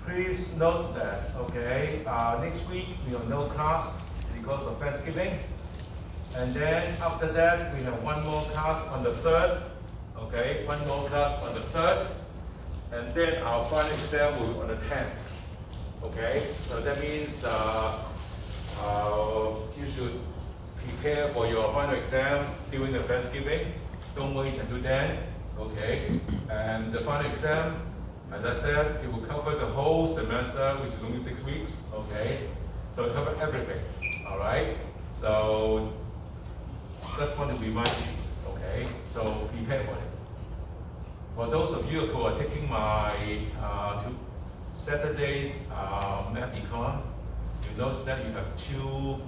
please note that, okay, next week we have no class because of Thanksgiving. And then after that, we have one more class on the 3rd, okay, one more class on the 3rd. And then our final exam will be on the 10th, okay? So that means you should prepare for your final exam during the Thanksgiving. Don't wait until then, okay? And the final exam, as I said, it will cover the whole semester, which is only 6 weeks, okay? So it covers everything, all right? So just want to remind you, okay? So prepare for it. For those of you who are taking my Saturday's math econ, you notice that you have 2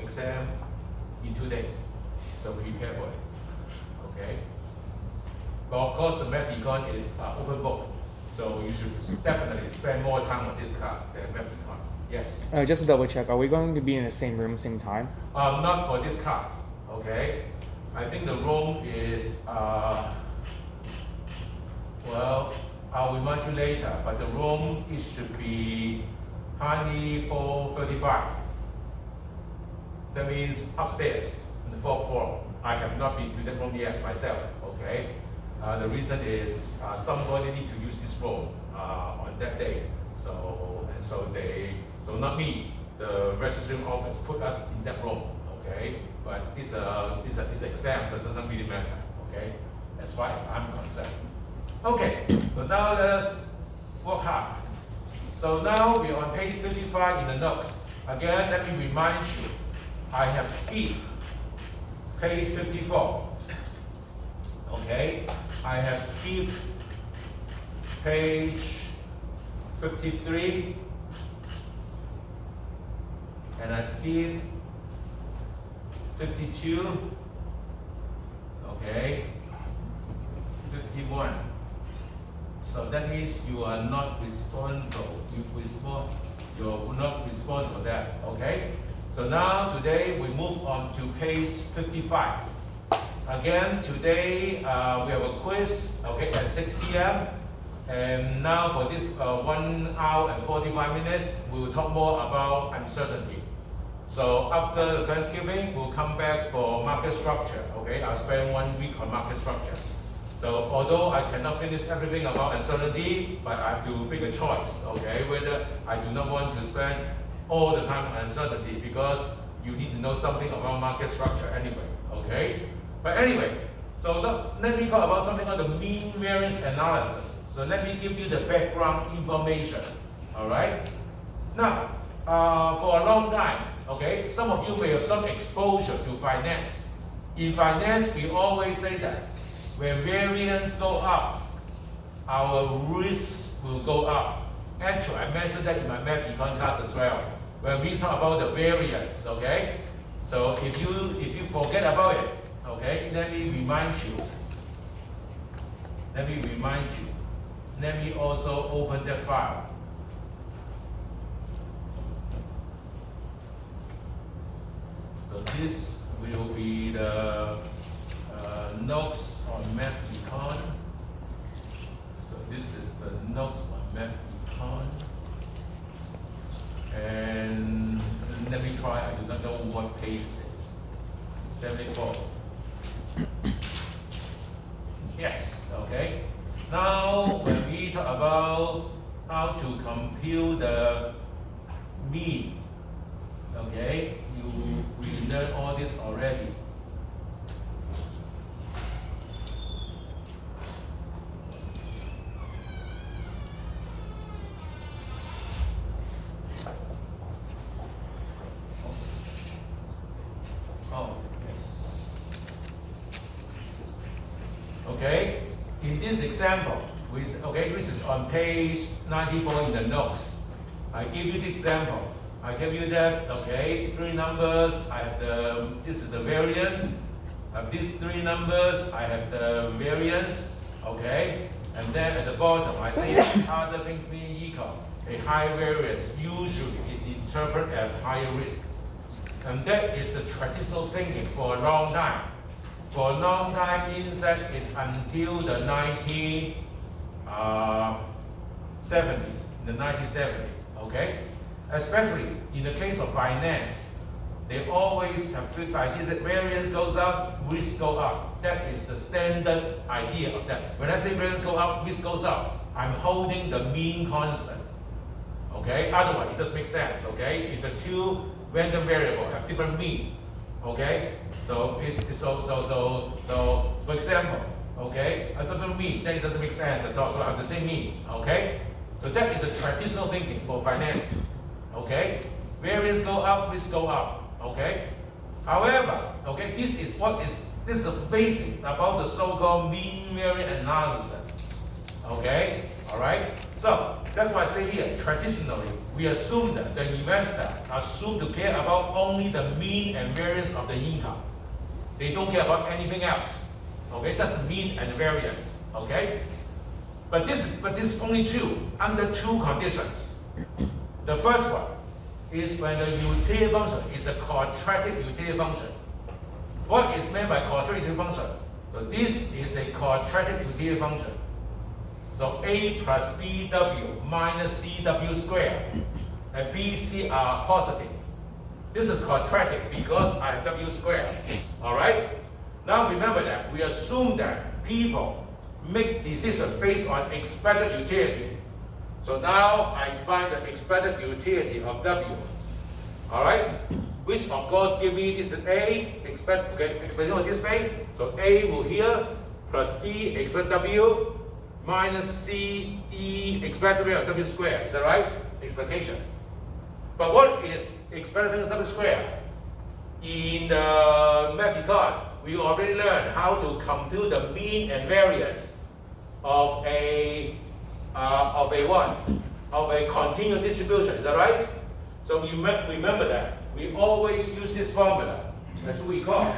exams in 2 days. So prepare for it, okay? But of course, the math econ is open book. So you should definitely spend more time on this class than math econ. Yes? Just to double check, are we going to be in the same room, same time? Not for this class, okay? I think the room is, well, I'll remind you later, but the room, it should be Honey 435. That means upstairs, on the 4th floor. I have not been to that room yet myself, okay? The reason is somebody need to use this room on that day. So not me, the registration office put us in that room, okay? But it's an exam, so it doesn't really matter, okay? As far as I'm concerned. Okay, so now let us work hard. So now we're on page 55 in the notes. Again, let me remind you, I have skipped page 54. Okay, I have skipped page 53, and I skipped 52, okay, 51. So that means you are not responsible. You're not responsible for that, okay? So now today we move on to page 55. Again, today we have a quiz, okay, at 6 p.m. And now for this 1 hour and 45 minutes, we will talk more about uncertainty. So after Thanksgiving, we'll come back for market structure, okay? I'll spend 1 week on market structure. So although I cannot finish everything about uncertainty, but I have to make a choice, okay? Whether I do not want to spend all the time on uncertainty because you need to know something about market structure anyway, okay? But anyway, so let me talk about something called the mean variance analysis. So let me give you the background information, all right? Now, for a long time, okay, some of you may have some exposure to finance. In finance, we always say that when variance go up, our risk will go up. Actually, I mentioned that in my math econ class as well. When we talk about the variance, okay? So if you forget about it, okay, let me remind you. Let me also open that file. So this will be the notes on math econ. So this is the notes on math econ. And let me try, I do not know what page it is. 74. Yes, okay. Now when we talk about how to compute the mean, okay, we learned all this already. Okay, in this example, okay, this is on page 94 in the notes. I give you the example. I give you that, okay, 3 numbers. I have this is the variance. I have these 3 numbers. I have the variance, okay. And then at the bottom, I say other things being equal. A high variance usually is interpreted as higher risk. And that is the traditional thinking for a long time. For a long time, means that it's until the 1970s, the 1970s, okay? Especially in the case of finance, they always have the idea that variance goes up, risk goes up. That is the standard idea of that. When I say variance goes up, risk goes up, I'm holding the mean constant. Okay? Otherwise, it doesn't make sense. Okay? If the two random variables have different mean, okay? So for example, okay, a different mean, then it doesn't make sense at all. So I have the same mean. Okay? So that is a traditional thinking for finance. Okay? Variance go up, risk go up. Okay? However, okay, this is the basic about the so-called mean variance analysis. Okay? Alright? So that's why I say here, traditionally, we assume that the investor assume to care about only the mean and variance of the income. They don't care about anything else. Okay, just the mean and the variance. Okay? But this is only true under two conditions. The first one is when the utility function is a quadratic utility function. What is meant by quadratic utility function? So this is a quadratic utility function. So A plus BW minus CW squared and BC are positive. This is quadratic because I have W squared. Alright? Now remember that we assume that people make decisions based on expected utility. So now I find the expected utility of W. Alright? Which of course give me this is A, expectation of this way. So A will here plus B expect W minus C E expected value of W squared. Is that right? Expectation. But what is expected value of W squared? In the math econ, we already learned how to compute the mean and variance of a continuous distribution. Is that right? So we remember that. We always use this formula. That's what we call.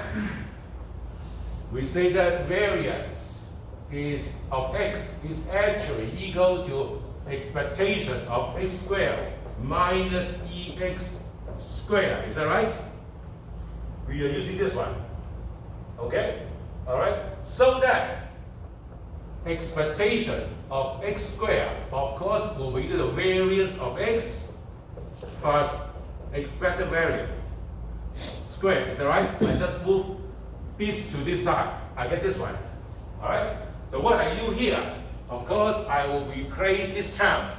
We say that variance is of x is actually equal to expectation of x squared minus ex squared. Is that right? We are using this one. Okay? Alright? So that expectation of x squared, of course, will be the variance of x plus expected value squared. Is that right? I just move this to this side. I get this one. Alright? So what I do here, of course, I will replace this term.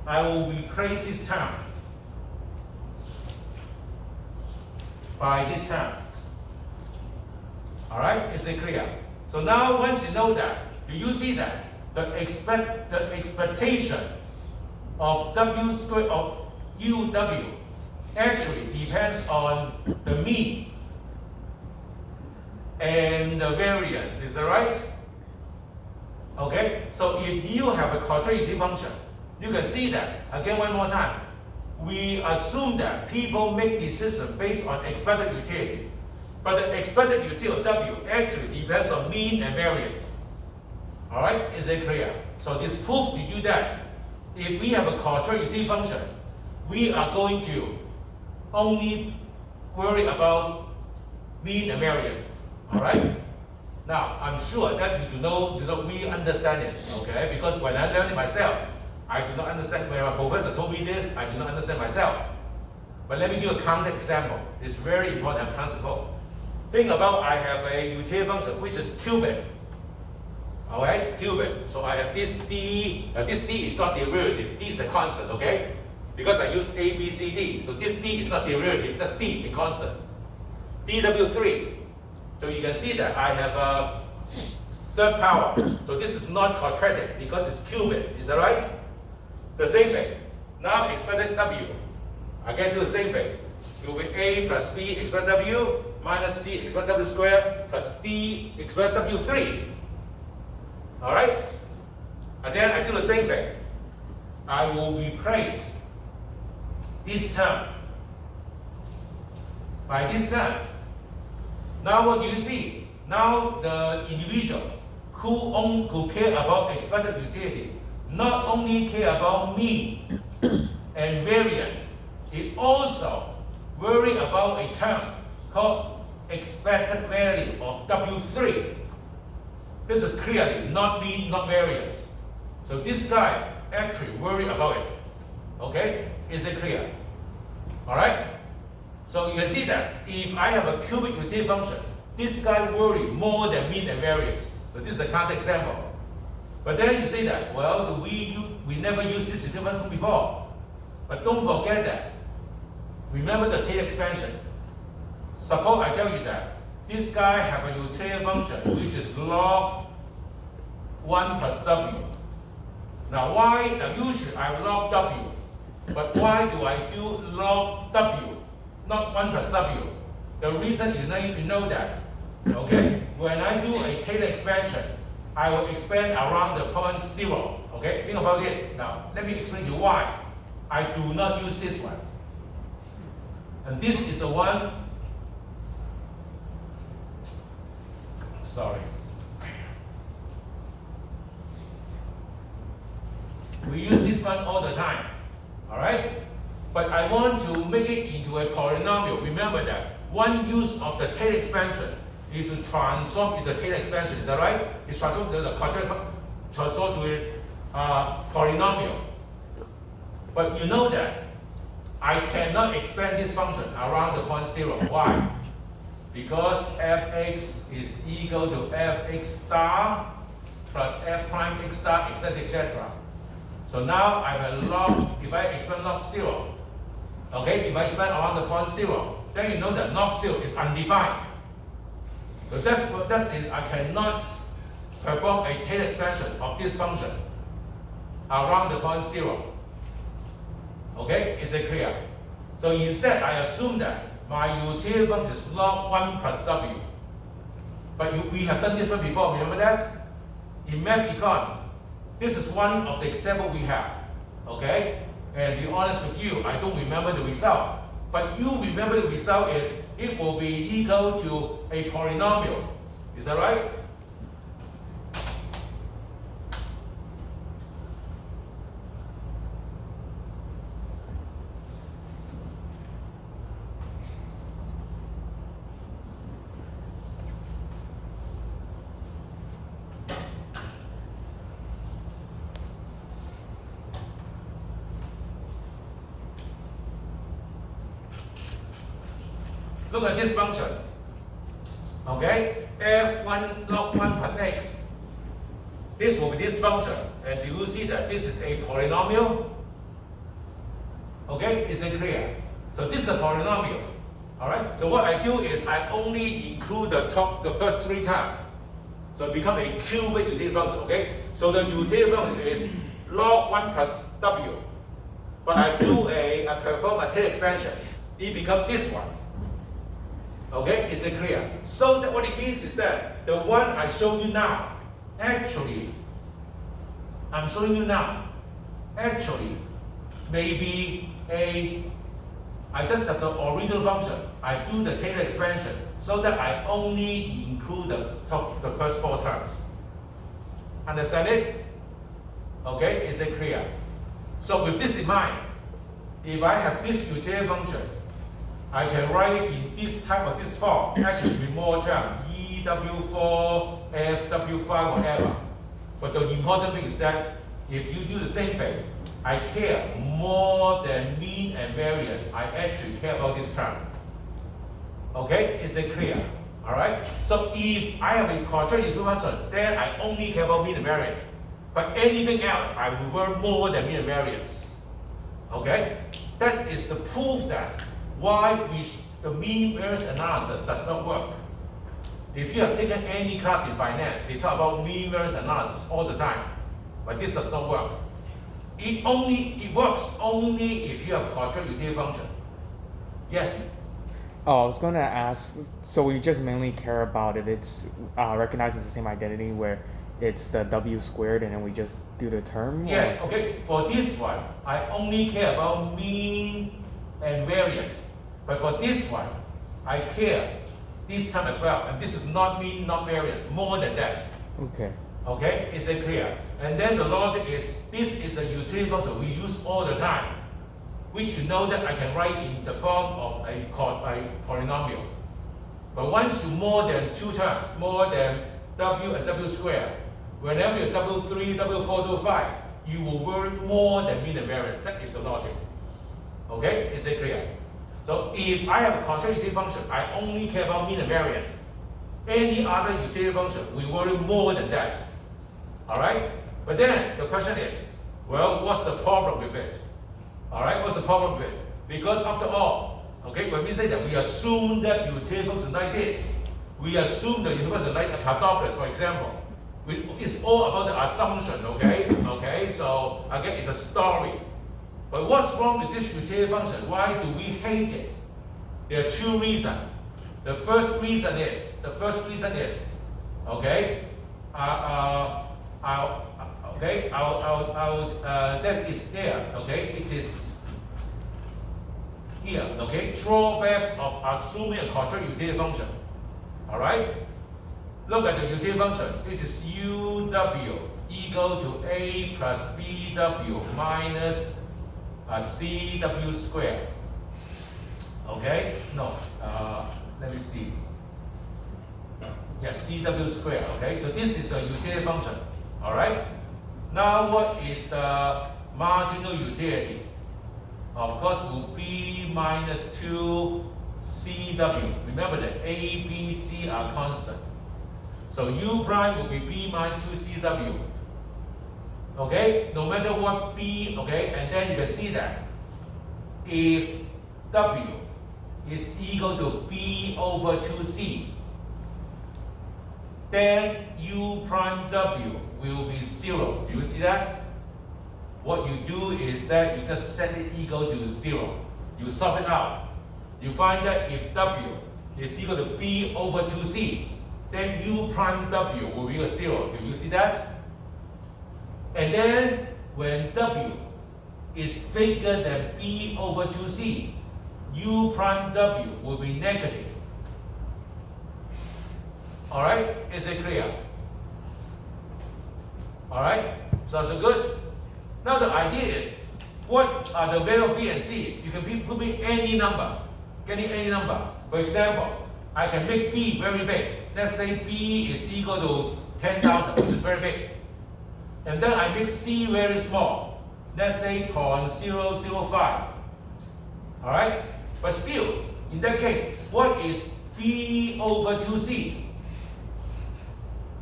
I will replace this term by this term. Alright? Is it clear? So now once you know that, do you see that the expectation of W squared of UW actually depends on the mean and the variance. Is that right? Okay? So if you have a quadratic function, you can see that, again one more time, we assume that people make decisions based on expected utility. But the expected utility of W actually depends on mean and variance. Alright? Is it clear? So this proves to you that if we have a quadratic utility function, we are going to only worry about mean and variance. Alright? Now, I'm sure that you do not really understand it, okay? Because when I learned it myself, I do not understand. When my professor told me this, I do not understand myself. But let me give a counter example. It's very important principle. Think about I have a utility function which is cubic. Alright? Cubic. So I have this D. This D is not derivative. D is a constant, okay? Because I use A, B, C, D. So this D is not derivative, just D, a constant. dW3. So you can see that I have a third power. So this is not quadratic because it's cubic. Is that right? The same thing. Now expected W. Again do the same thing. It will be A plus B expected W minus C expected W squared plus D expected W3. Alright? And then I do the same thing. I will replace this term by this term. Now what do you see? Now the individual who care about expected utility not only care about mean and variance, it also worry about a term called expected value of W3. This is clearly not mean, not variance. So this guy actually worry about it. Okay? Is it clear? Alright? So you can see that if I have a cubic utility function, this guy worry more than mean and variance. So this is a counter example. But then you say that, well, we never used this utility function before. But don't forget that. Remember the Taylor expansion. Suppose I tell you that this guy have a utility function which is log 1 plus w. Now usually I log w, but why do I do log w, not 1 plus w? The reason is you know that, okay? When I do a Taylor expansion, I will expand around the point 0, okay? Think about it. Now, let me explain to you why I do not use this one. And this is the one, sorry. We use this one all the time, all right? But I want to make it into a polynomial. Remember that one use of the Taylor expansion is to transform into Taylor expansion. Is that right? It's transform to the transform to a polynomial. But you know that I cannot expand this function around the point 0. Why? Because fx is equal to fx star plus f prime x star, etc., etc. So now I have a log, if I expand log 0, okay, if I expand around the point 0, then you know that log 0 is undefined. So that is I cannot perform a Taylor expansion of this function around the point 0. Okay, is it clear? So instead I assume that my utility function is log 1 plus w. But we have done this one before, remember that? In math econ, this is one of the examples we have, okay? And to be honest with you, I don't remember the result. But you remember the result is it will be equal to a polynomial. Is that right? Look at this function. Okay? f1 log 1 plus x. This will be this function. And do you see that this is a polynomial? Okay? Is it clear? So this is a polynomial. Alright? So what I do is I only include the first 3 terms. So it becomes a cubic utility function. Okay? So the utility function is log 1 plus w. But I perform a Taylor expansion. It becomes this one. Okay, is it clear? So that what it means is that the one I show you now, actually, I'm showing you now, actually, maybe I just have the original function. I do the Taylor expansion so that I only include the first 4 terms. Understand it? Okay, is it clear? So with this in mind, if I have this utility function, I can write it in this type of this form. Actually, with more terms, EW4, FW5, whatever. But the important thing is that if you do the same thing, I care more than mean and variance. I actually care about this term. Okay, is it clear? All right. So if I have a quadratic utility function, then I only care about mean and variance. But anything else, I will work more than mean and variance. Okay, that is the proof that why the mean variance analysis does not work. If you have taken any class in finance, they talk about mean variance analysis all the time, but this does not work. It works only if you have quadratic utility function. Yes? Oh, I was going to ask, so we just mainly care about if it's recognized as the same identity where it's the w squared and then we just do the term? Yes, okay. For this one, I only care about mean and variance. But for this one, I care this term as well. And this is not mean, not variance, more than that. Okay. Okay, is it clear? And then the logic is, this is a utility function we use all the time, which you know that I can write in the form of a polynomial. But once you more than 2 terms, more than w and w squared, Whenever you double 3, double 4, double 5, you will worry more than mean and variance. That is the logic. Okay, is it clear? So if I have a constraint utility function, I only care about mean and variance. Any other utility function will worry more than that. All right? But then the question is, well, what's the problem with it? All right, what's the problem with it? Because after all, okay, when we say that we assume that utility function like this, we assume the utility function like a Cartopoulos, for example. It's all about the assumption, okay? Okay, so again, it's a story. But what's wrong with this utility function? Why do we hate it? There are two reasons. The first reason is, okay, that is there, okay, it is here, okay, drawbacks of assuming a constraint utility function, all right? Look at the utility function. This is UW equal to A plus BW minus CW squared. Okay? No. Let me see. Yes, CW squared. Okay? So this is the utility function. All right? Now, what is the marginal utility? Of course, will be minus 2 CW. Remember that A, B, C are constant. So U prime will be B minus 2 CW. Okay? No matter what B, okay? And then you can see that if W is equal to B over 2C, then U prime W will be 0. Do you see that? What you do is that you just set it equal to 0. You solve it out. You find that if W is equal to B over 2C, then U prime W will be a 0. Do you see that? And then when W is bigger than B over 2C, U prime W will be negative. Alright? Is it clear? Alright? So good? Now the idea is, what are the value of B and C? You can put me any number. Any number. For example, I can make B very big. Let's say B is equal to 10,000, which is very big. And then I make C very small. Let's say 0.005. Alright? But still, in that case, what is B over 2C?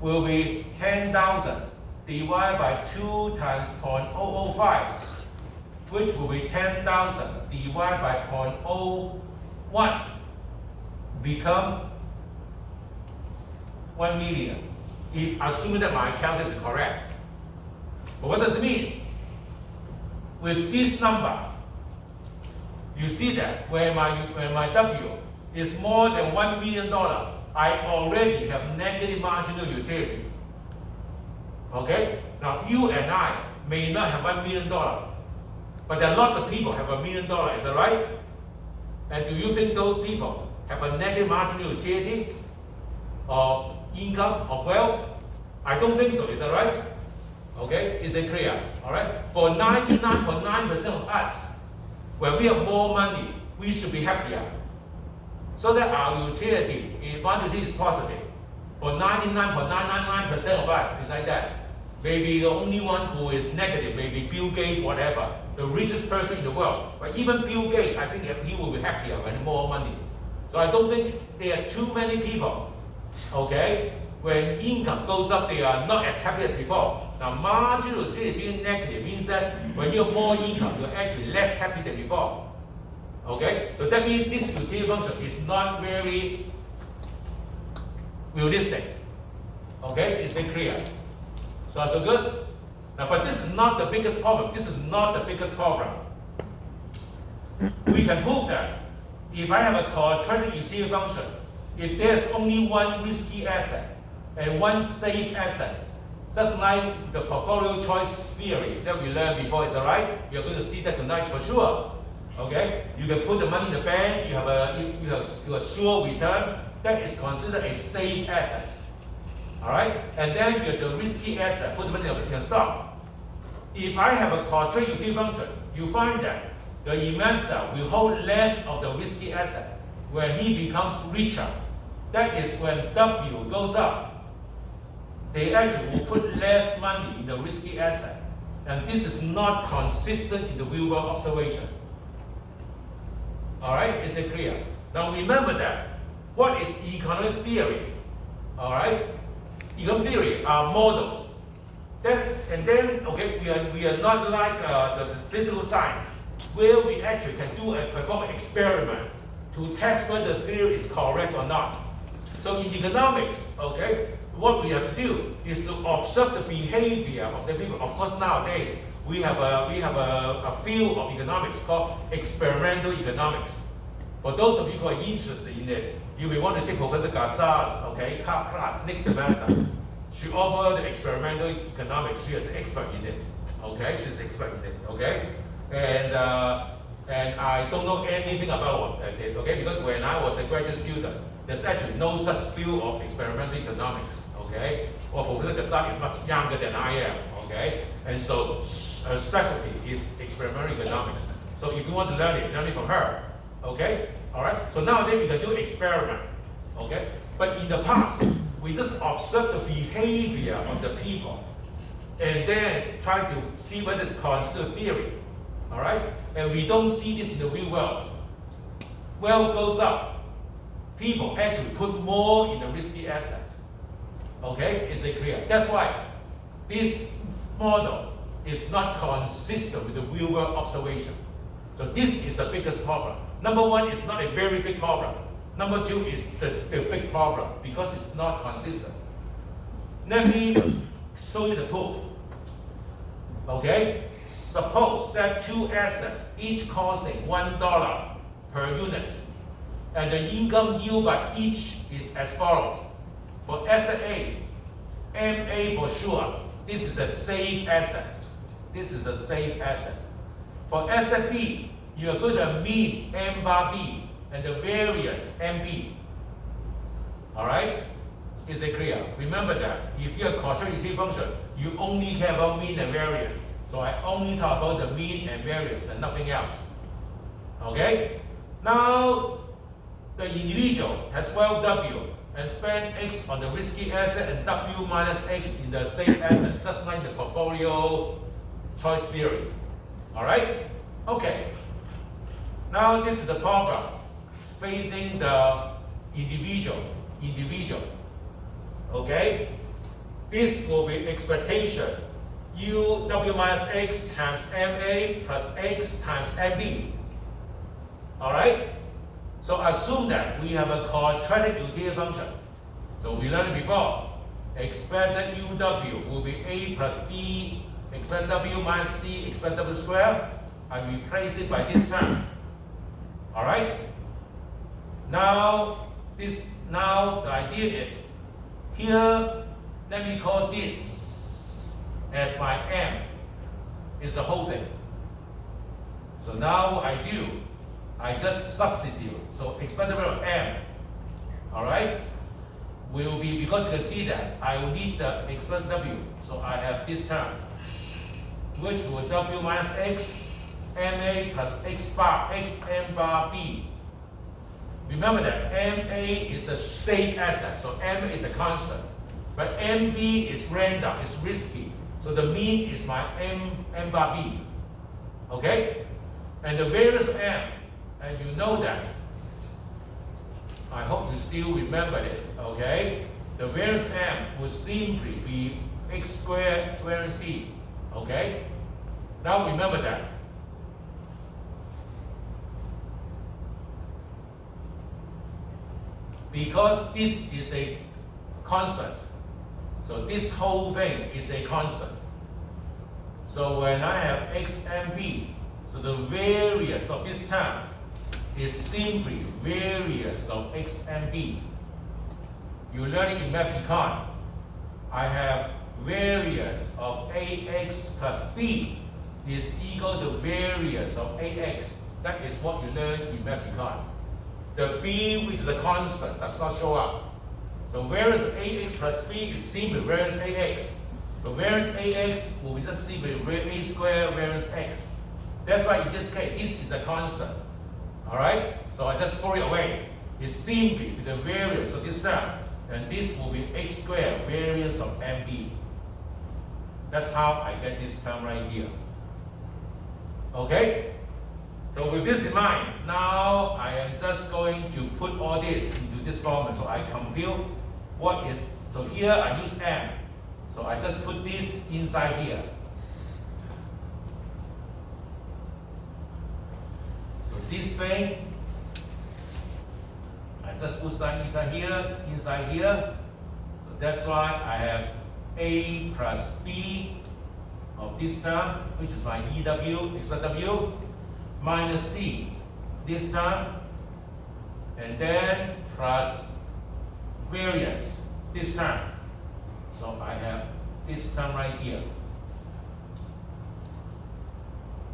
Will be 10,000 divided by 2 times 0.005, which will be 10,000 divided by 0.01, become 1 million, if assuming that my calculation is correct. But what does it mean? With this number, you see that when my W is more than $1 million, I already have negative marginal utility. Okay? Now you and I may not have $1 million, but there are lots of people have $1 million, is that right? And do you think those people have a negative marginal utility of income, of wealth? I don't think so, is that right? Okay, is it clear? Alright? For 99.9% of us, when we have more money, we should be happier. So that our utility, advantage is positive. For 99.999% of us, it's like that. Maybe the only one who is negative, maybe Bill Gates, whatever, the richest person in the world. But even Bill Gates, I think he will be happier when more money. So I don't think there are too many people, okay, when income goes up, they are not as happy as before. Now, marginal utility being negative means that when you have more income, you're actually less happy than before. Okay? So that means this utility function is not very realistic. Okay? Is it clear? So good? Now, but this is not the biggest problem. This is not the biggest problem. We can prove that if I have a quadratic utility function, if there's only one risky asset and one safe asset, just like the portfolio choice theory that we learned before, is that right? You're going to see that tonight for sure. Okay? You can put the money in the bank, you have a sure return, that is considered a safe asset. Alright? And then you have the risky asset, put the money in the stock. If I have a quadratic utility function, you find that the investor will hold less of the risky asset when he becomes richer. That is when W goes up. they actually will put less money in the risky asset. And this is not consistent in the real world observation. All right, is it clear? Now remember that, what is economic theory? All right, economic theory are models. And then, okay, we are not like the physical science, where we actually can perform an experiment to test whether the theory is correct or not. So in economics, okay, what we have to do is to observe the behavior of the people. Of course, nowadays we have a field of economics called experimental economics. For those of you who are interested in it, you may want to take Professor Garza's class next semester. She offers the experimental economics. She is expert in it. Okay, she's expert in it. Okay, and I don't know anything about it. Okay, because when I was a graduate student, there's actually no such field of experimental economics. Okay, or Professor Garza is much younger than I am. Okay, and so her specialty is experimental economics. So if you want to learn it from her. Okay, all right. So nowadays we can do experiment. Okay, but in the past we just observe the behavior of the people, and then try to see whether it's consistent theory. All right, and we don't see this in the real world. Wealth goes up. People actually put more in the risky asset. Okay, is it clear? That's why this model is not consistent with the real world observation. So this is the biggest problem. Number one is not a very big problem. Number two is the big problem because it's not consistent. Let me show you the proof. Okay? Suppose that two assets, each costing $1 per unit, and the income yield by each is as follows. For asset A, MA for sure, this is a safe asset. This is a safe asset. For asset B, you are going to mean M bar B and the variance MB. All right? Is it clear? Remember that if you are quadratic utility function, you only care about mean and variance. So I only talk about the mean and variance and nothing else. Okay? Now, the individual has wealth W and spend X on the risky asset and W minus X in the safe asset, just like the portfolio choice theory. All right? Okay. Now this is the problem facing the individual. Okay? This will be expectation U W minus X times MA plus X times MB. Alright? So assume that we have a quadratic utility function. So we learned it before. Expected UW will be A plus B, expected W minus C, expected W squared. I replace it by this term. Alright? Now the idea is, here, let me call this as my M, is the whole thing. So now what I do, I just substitute. So expected value of M, alright, will be, because you can see that, I will need the expected W. So I have this term, which will W minus X, MA plus X bar, XM bar B. Remember that MA is a safe asset, so M is a constant. But MB is random, it's risky. So the mean is my M bar B. Okay? And the variance of M, and you know that. I hope you still remember it. Okay? The variance M will simply be X squared variance B. Okay? Now remember that. Because this is a constant, so this whole thing is a constant. So when I have X and B, so the variance of this term is simply variance of X and B. You learn it in Math Econ. I have variance of AX plus B is equal to variance of AX. That is what you learn in Math Econ. The B, which is a constant, does not show up. So variance of AX plus B is simply variance AX. The variance AX will be just simply A squared variance X. That's why in this case, this is a constant. Alright? So I just throw it away. It's simply the variance of this term. And this will be H squared variance of MB. That's how I get this term right here. Okay? So with this in mind, now I am just going to put all this into this formula. So I compute what is, so here I use M. So I just put this inside here. So this thing, I just put sign inside here. So that's why I have A plus B of this term, which is my EW, expected W, minus C this term, and then plus variance this term. So I have this term right here.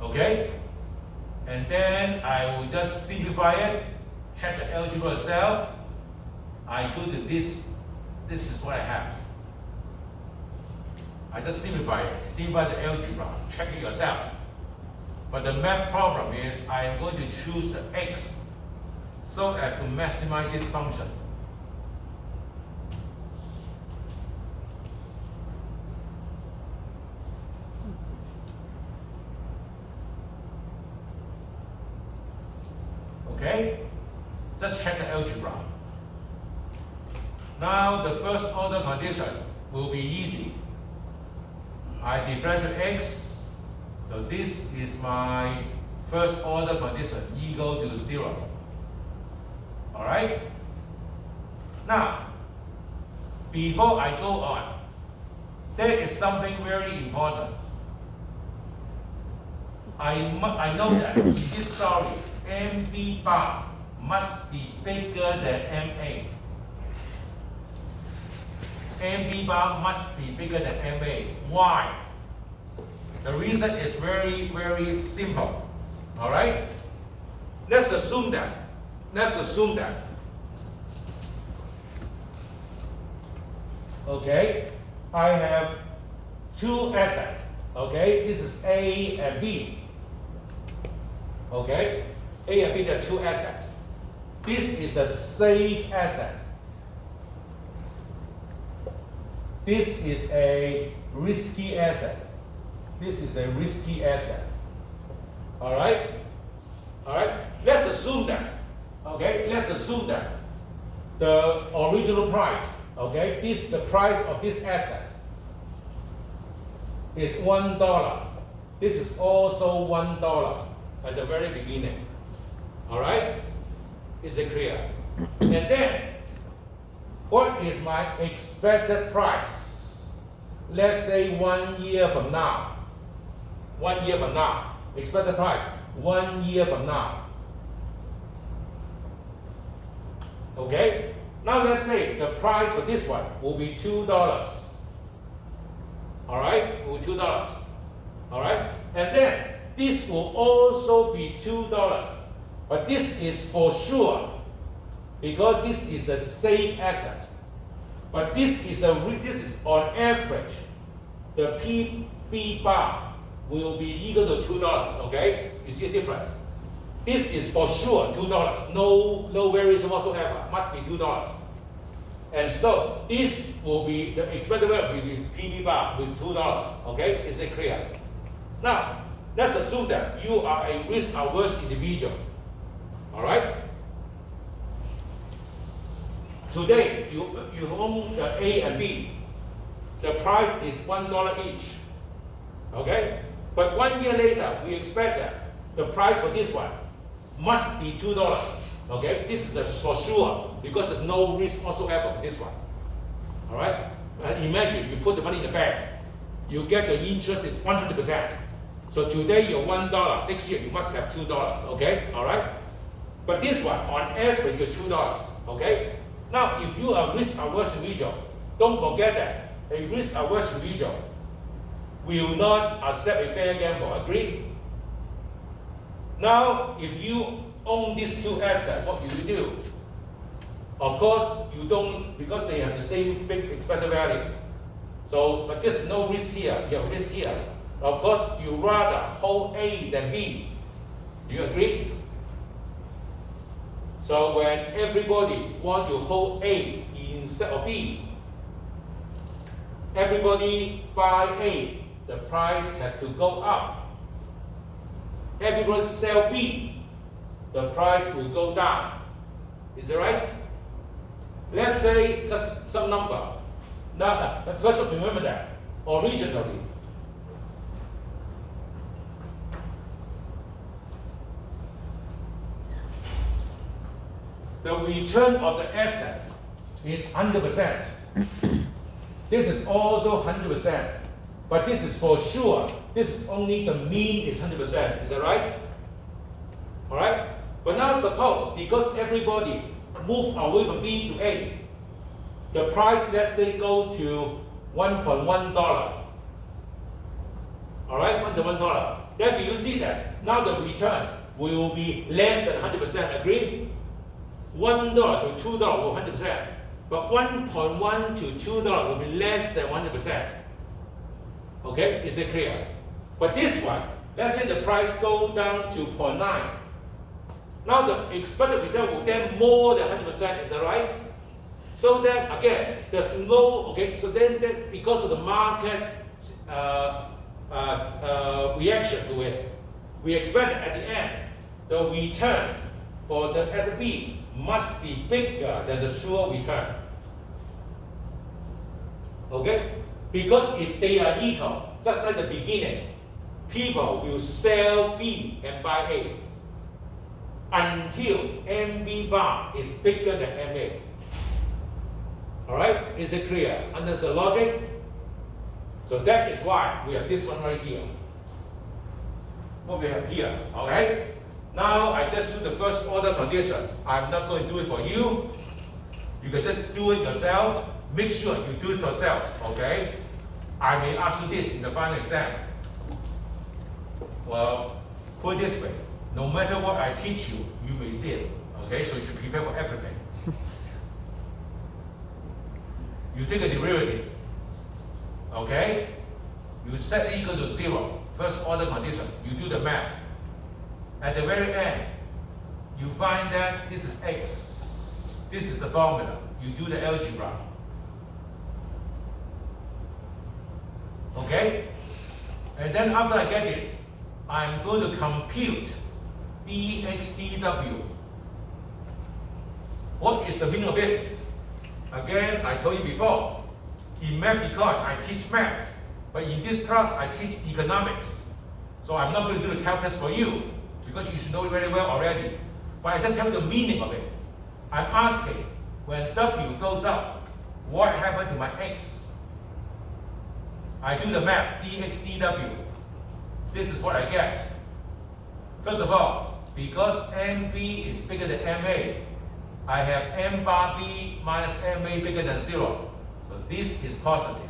Okay? And then I will just simplify it, check the algebra itself. I go to this is what I have. I just simplify it, simplify the algebra, check it yourself. But the math problem is I am going to choose the x so as to maximize this function. Okay? Just check the algebra. Now the first order condition will be easy. I differentiate x, so this is my first order condition equal to 0. Alright? Now, before I go on, there is something very important. I know that in this story, MB bar must be bigger than MA. MB bar must be bigger than MA. Why? The reason is very, very simple. Alright? Let's assume that. Okay, I have two assets. Okay, this is A and B. Okay, A and B are two assets. This is a safe asset. This is a risky asset. This is a risky asset. All right? All right? Let's assume that. Okay? Let's assume that the original price, okay, the price of this asset is $1. This is also $1 at the very beginning. All right? Is it clear? And then, what is my expected price? Let's say 1 year from now. 1 year from now. Expected price, 1 year from now. Okay? Now let's say the price for this one will be $2. Alright? Will be $2. Alright? And then this will also be $2. But this is for sure, because this is a safe asset. But this is on average, the PB bar will be equal to $2. Okay? You see a difference? This is for sure $2. No variation whatsoever. Must be $2. And so this will be the expected value will be PB bar with $2. Okay? Is it clear? Now, let's assume that you are a risk-averse individual. All right? Today, you own the A and B. The price is $1 each. Okay? But 1 year later, we expect that the price for this one must be $2. Okay? This is for sure, because there's no risk whatsoever for this one. All right? And imagine you put the money in the bank. You get the interest is 100%. So today you're $1. Next year you must have $2. Okay? All right? But this one, on average, you're $2. Okay? Now, if you are a risk-averse individual, don't forget that a risk-averse individual will not accept a fair gamble. Agree? Now, if you own these two assets, what will you do? Of course, you don't, because they have the same big expected value. So, but there's no risk here. You have risk here. Of course, you rather hold A than B. Do you agree? So when everybody want to hold A instead of B, everybody buy A, the price has to go up. Everybody sell B, the price will go down. Is that right? Let's say just some number. Now, first remember that originally, the return of the asset is 100%. This is also 100%, but this is for sure. This is only the mean is 100%. Is that right? All right. But now suppose because everybody move away from B to A, the price let's say go to $1.1. All right, $1.1. Then do you see that now the return will be less than 100%? Agree? $1 to $2 will 100%, but 1.1 to $2 will be less than 100%. Okay, is it clear? But this one, let's say the price go down to 0.9. Now the expected return will then more than 100%. Is that right? So then again, there's no So then because of the market reaction to it, we expect at the end the return for the S&P must be bigger than the sure return. Okay? Because if they are equal, just like the beginning, people will sell B and buy A until MB bar is bigger than MA. Alright? Is it clear? Understand the logic? So that is why we have this one right here. What we have here, okay? Now I just do the first order condition. I'm not going to do it for you. You can just do it yourself. Make sure you do it yourself, okay? I may ask you this in the final exam. Well, put it this way. No matter what I teach you, you may see it, okay? So you should prepare for everything. You take a derivative, okay? You set A equal to 0, first order condition. You do the math. At the very end, you find that this is x. This is the formula. You do the algebra. Okay? And then after I get this, I'm going to compute dx dw. What is the meaning of this? Again, I told you before, in math econ, I teach math. But in this class, I teach economics. So I'm not going to do the calculus for you, because you should know it very well already. But I just tell you the meaning of it. I'm asking, when W goes up, what happened to my X? I do the math, dx dw. This is what I get. First of all, because MB is bigger than MA, I have M bar B minus MA bigger than 0. So this is positive.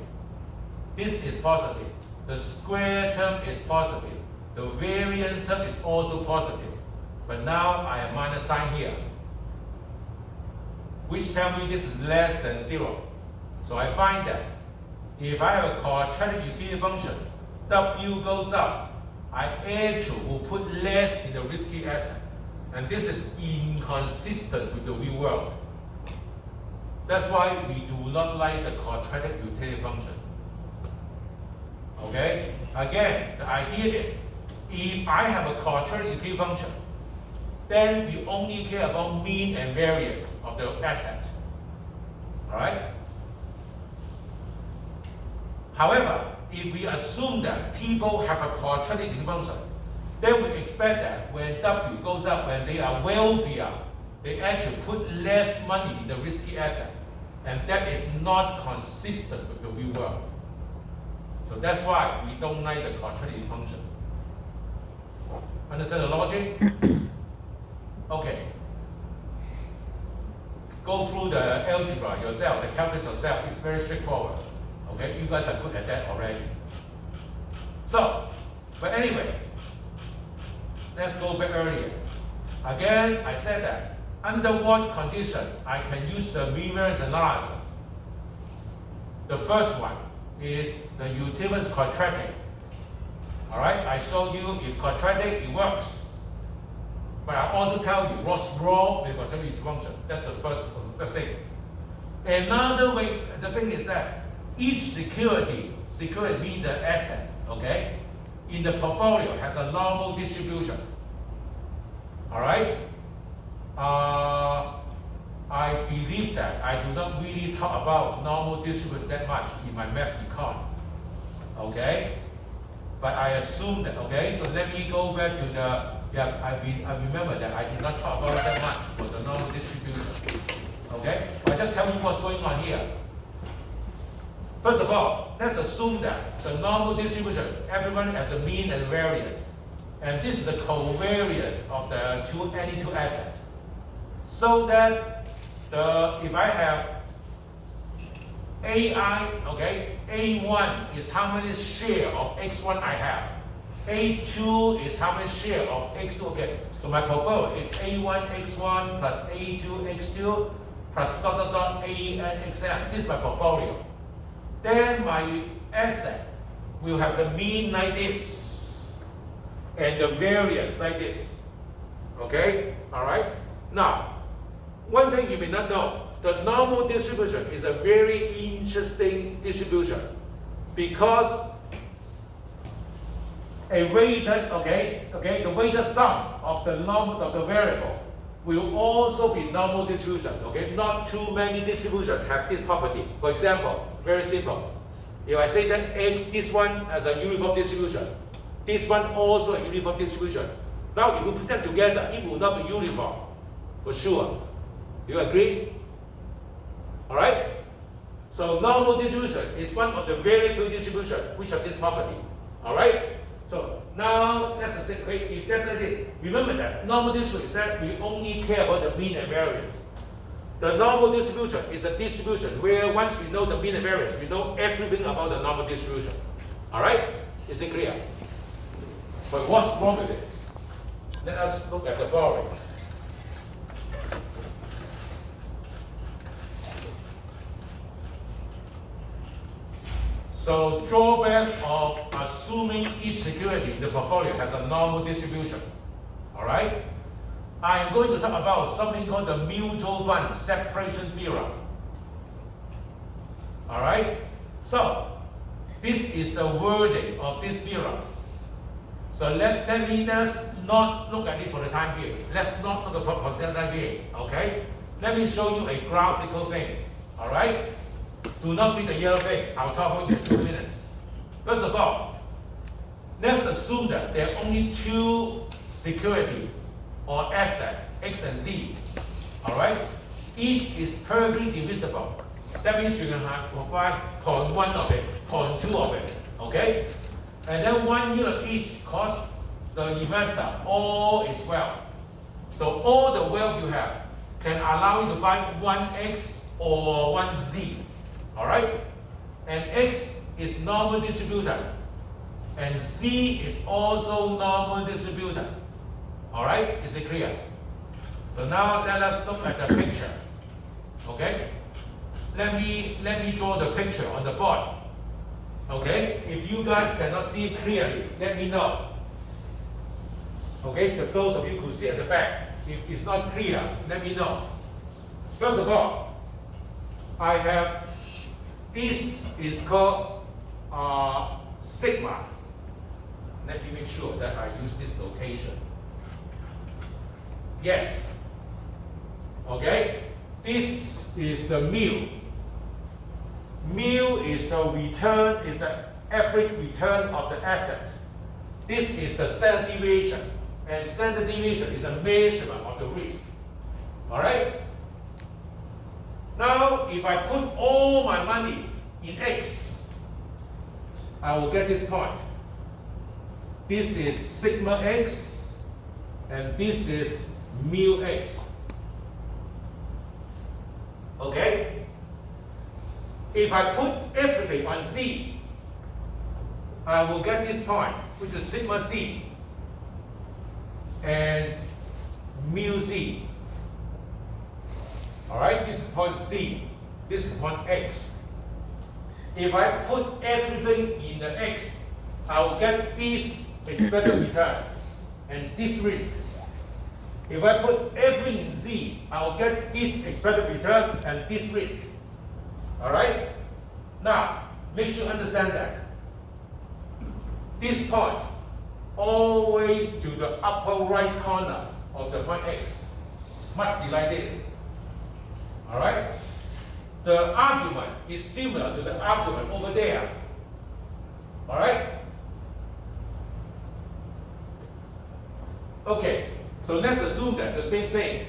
This is positive. The square term is positive. The variance term is also positive. But now I have minus sign here, which tells me this is less than 0. So I find that if I have a quadratic utility function, W goes up, I actually will put less in the risky asset. And this is inconsistent with the real world. That's why we do not like the quadratic utility function. Okay? Again, the idea is, if I have a quadratic utility function, then we only care about mean and variance of the asset. Alright? However, if we assume that people have a quadratic utility function, then we expect that when W goes up, when they are wealthier, they actually put less money in the risky asset. And that is not consistent with the real world. So that's why we don't like the quadratic function. Understand the logic? Okay. Go through the algebra yourself, the calculus yourself. It's very straightforward. Okay, you guys are good at that already. So, but anyway, let's go back earlier. Again, I said that under what condition I can use the mean variance analysis. The first one is the utility is quadratic. Alright, I showed you if quadratic, it works. But I also tell you what's wrong with conservative function. That's the first thing. Another way, the thing is that each security means the asset, okay, in the portfolio has a normal distribution. All right? I believe that I do not really talk about normal distribution that much in my math econ. Okay? But I assume that, okay, so let me go back to the, I remember that I did not talk about it that much for the normal distribution. Okay? I just tell you what's going on here. First of all, let's assume that the normal distribution, everyone has a mean and variance. And this is the covariance of the any two assets. So that if I have AI, okay, A1 is how many share of X1 I have. A2 is how many share of X2, okay. So my portfolio is A1 X1 plus A2 X2 plus dot dot dot A and Xn. This is my portfolio. Then my asset will have the mean like this and the variance like this. Okay? Alright? Now, one thing you may not know, the normal distribution is a very interesting distribution because a weighted, the weighted sum of the normal of the variable will also be normal distribution. Okay, not too many distributions have this property. For example, very simple. If I say that X, this one has a uniform distribution, this one also a uniform distribution. Now, if you put them together, it will not be uniform, for sure. Do you agree? All right. So normal distribution is one of the very few distributions which have this property. All right. So now let's say, if definitely remember that normal distribution is that we only care about the mean and variance. The normal distribution is a distribution where once we know the mean and variance, we know everything about the normal distribution. All right? Is it clear? But what's wrong with it? Let us look at the following. So drawbacks of assuming each security in the portfolio has a normal distribution. All right? I'm going to talk about something called the mutual fund separation theorem. All right? So this is the wording of this theorem. So let's not look at it for the time being. Let's not look at it for the time being. Okay? Let me show you a graphical thing. All right? Do not read the yellow thing. I'll talk about it in 2 minutes. First of all, let's assume that there are only two security or asset, X and Z. All right? Each is perfectly divisible. That means you can provide 0.1 of it, 0.2 of it. Okay? And then 1 unit each costs the investor all is wealth. So all the wealth you have can allow you to buy 1X or 1Z. All right? And X is normal distributed. And Z is also normal distributed. All right? Is it clear? So now let us look at the picture. Okay? Let me draw the picture on the board. Okay? If you guys cannot see it clearly, let me know. Okay? Those of you who sit at the back, if it's not clear, let me know. First of all, I have this is called sigma. Let me make sure that I use this notation. Yes. Okay? This is the mu. Mu is the return, is the average return of the asset. This is the standard deviation. And standard deviation is a measurement of the risk. Alright? Now, if I put all my money in X, I will get this point. This is sigma X, and this is mu X. Okay? If I put everything on Z, I will get this point, which is sigma C and mu Z. Alright, this is point C, this is point X. If I put everything in the X, I will get this expected return and this risk. If I put everything in Z, I'll get this expected return and this risk. All right? Now, make sure you understand that. This point always to the upper right corner of the point X must be like this. All right? The argument is similar to the argument over there. All right? Okay, so let's assume that the same thing.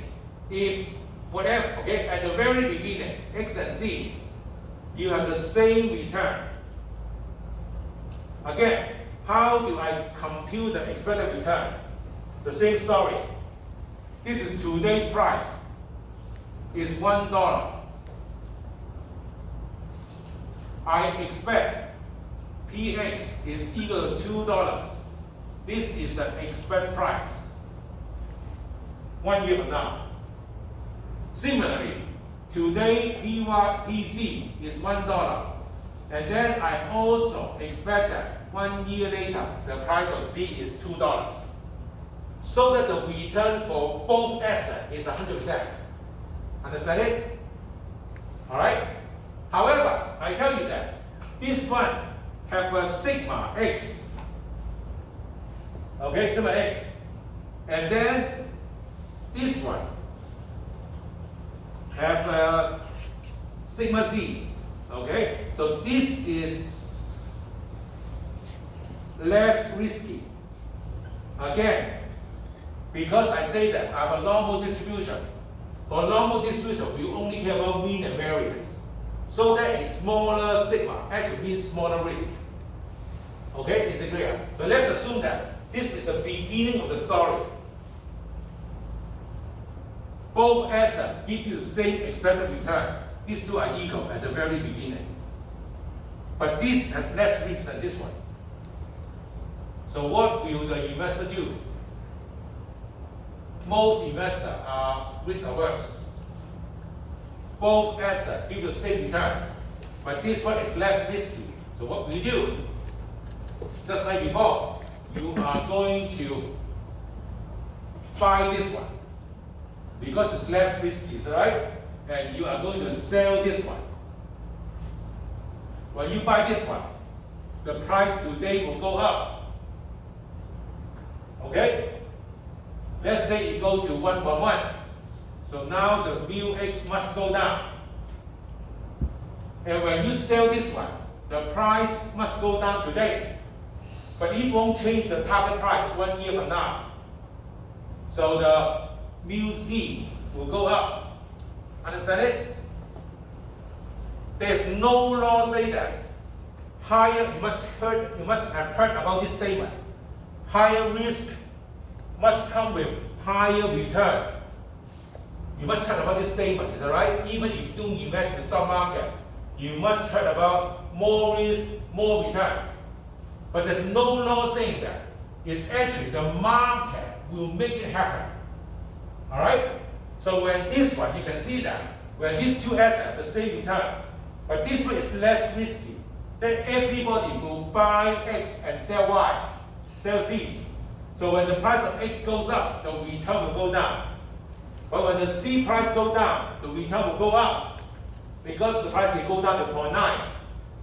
If whatever, okay, at the very beginning, X and Z, you have the same return. Again, how do I compute the expected return? The same story. This is today's price. It's $1. I expect PX is equal to $2. This is the expected price 1 year from now. Similarly, today PC is $1. And then I also expect that 1 year later, the price of C is $2. So that the return for both assets is 100%. Understand it? All right? However, I tell you that this one have a sigma X. Okay, sigma X. And then this one have a sigma Z. Okay, so this is less risky. Again, because I say that I have a normal distribution. For normal distribution, we only care about mean and variance. So that a smaller sigma actually means smaller risk. Okay, is it clear? So let's assume that this is the beginning of the story. Both assets give you the same expected return. These two are equal at the very beginning. But this has less risk than this one. So what will the investor do? Most investors are risk averse. Both assets give the same return, but this one is less risky. So what we do? Just like before, you are going to buy this one because it's less risky, is that right? And you are going to sell this one. When you buy this one, the price today will go up. Okay? Let's say it goes to 1.1. So now the mu X must go down. And when you sell this one, the price must go down today. But it won't change the target price 1 year from now. So the mu Z will go up. Understand it? There's no law say that higher, you must have heard about this statement. Higher risk must come with higher return. You must heard about this statement, is that right? Even if you don't invest in the stock market, you must heard about more risk, more return. But there's no law saying that. It's actually the market will make it happen. All right? So when this one, you can see that when these two assets have the same return, but this one is less risky, then everybody will buy X and sell Y, sell Z. So when the price of X goes up, the return will go down. But when the C price goes down, the return will go up. Because the price may go down to 0.9.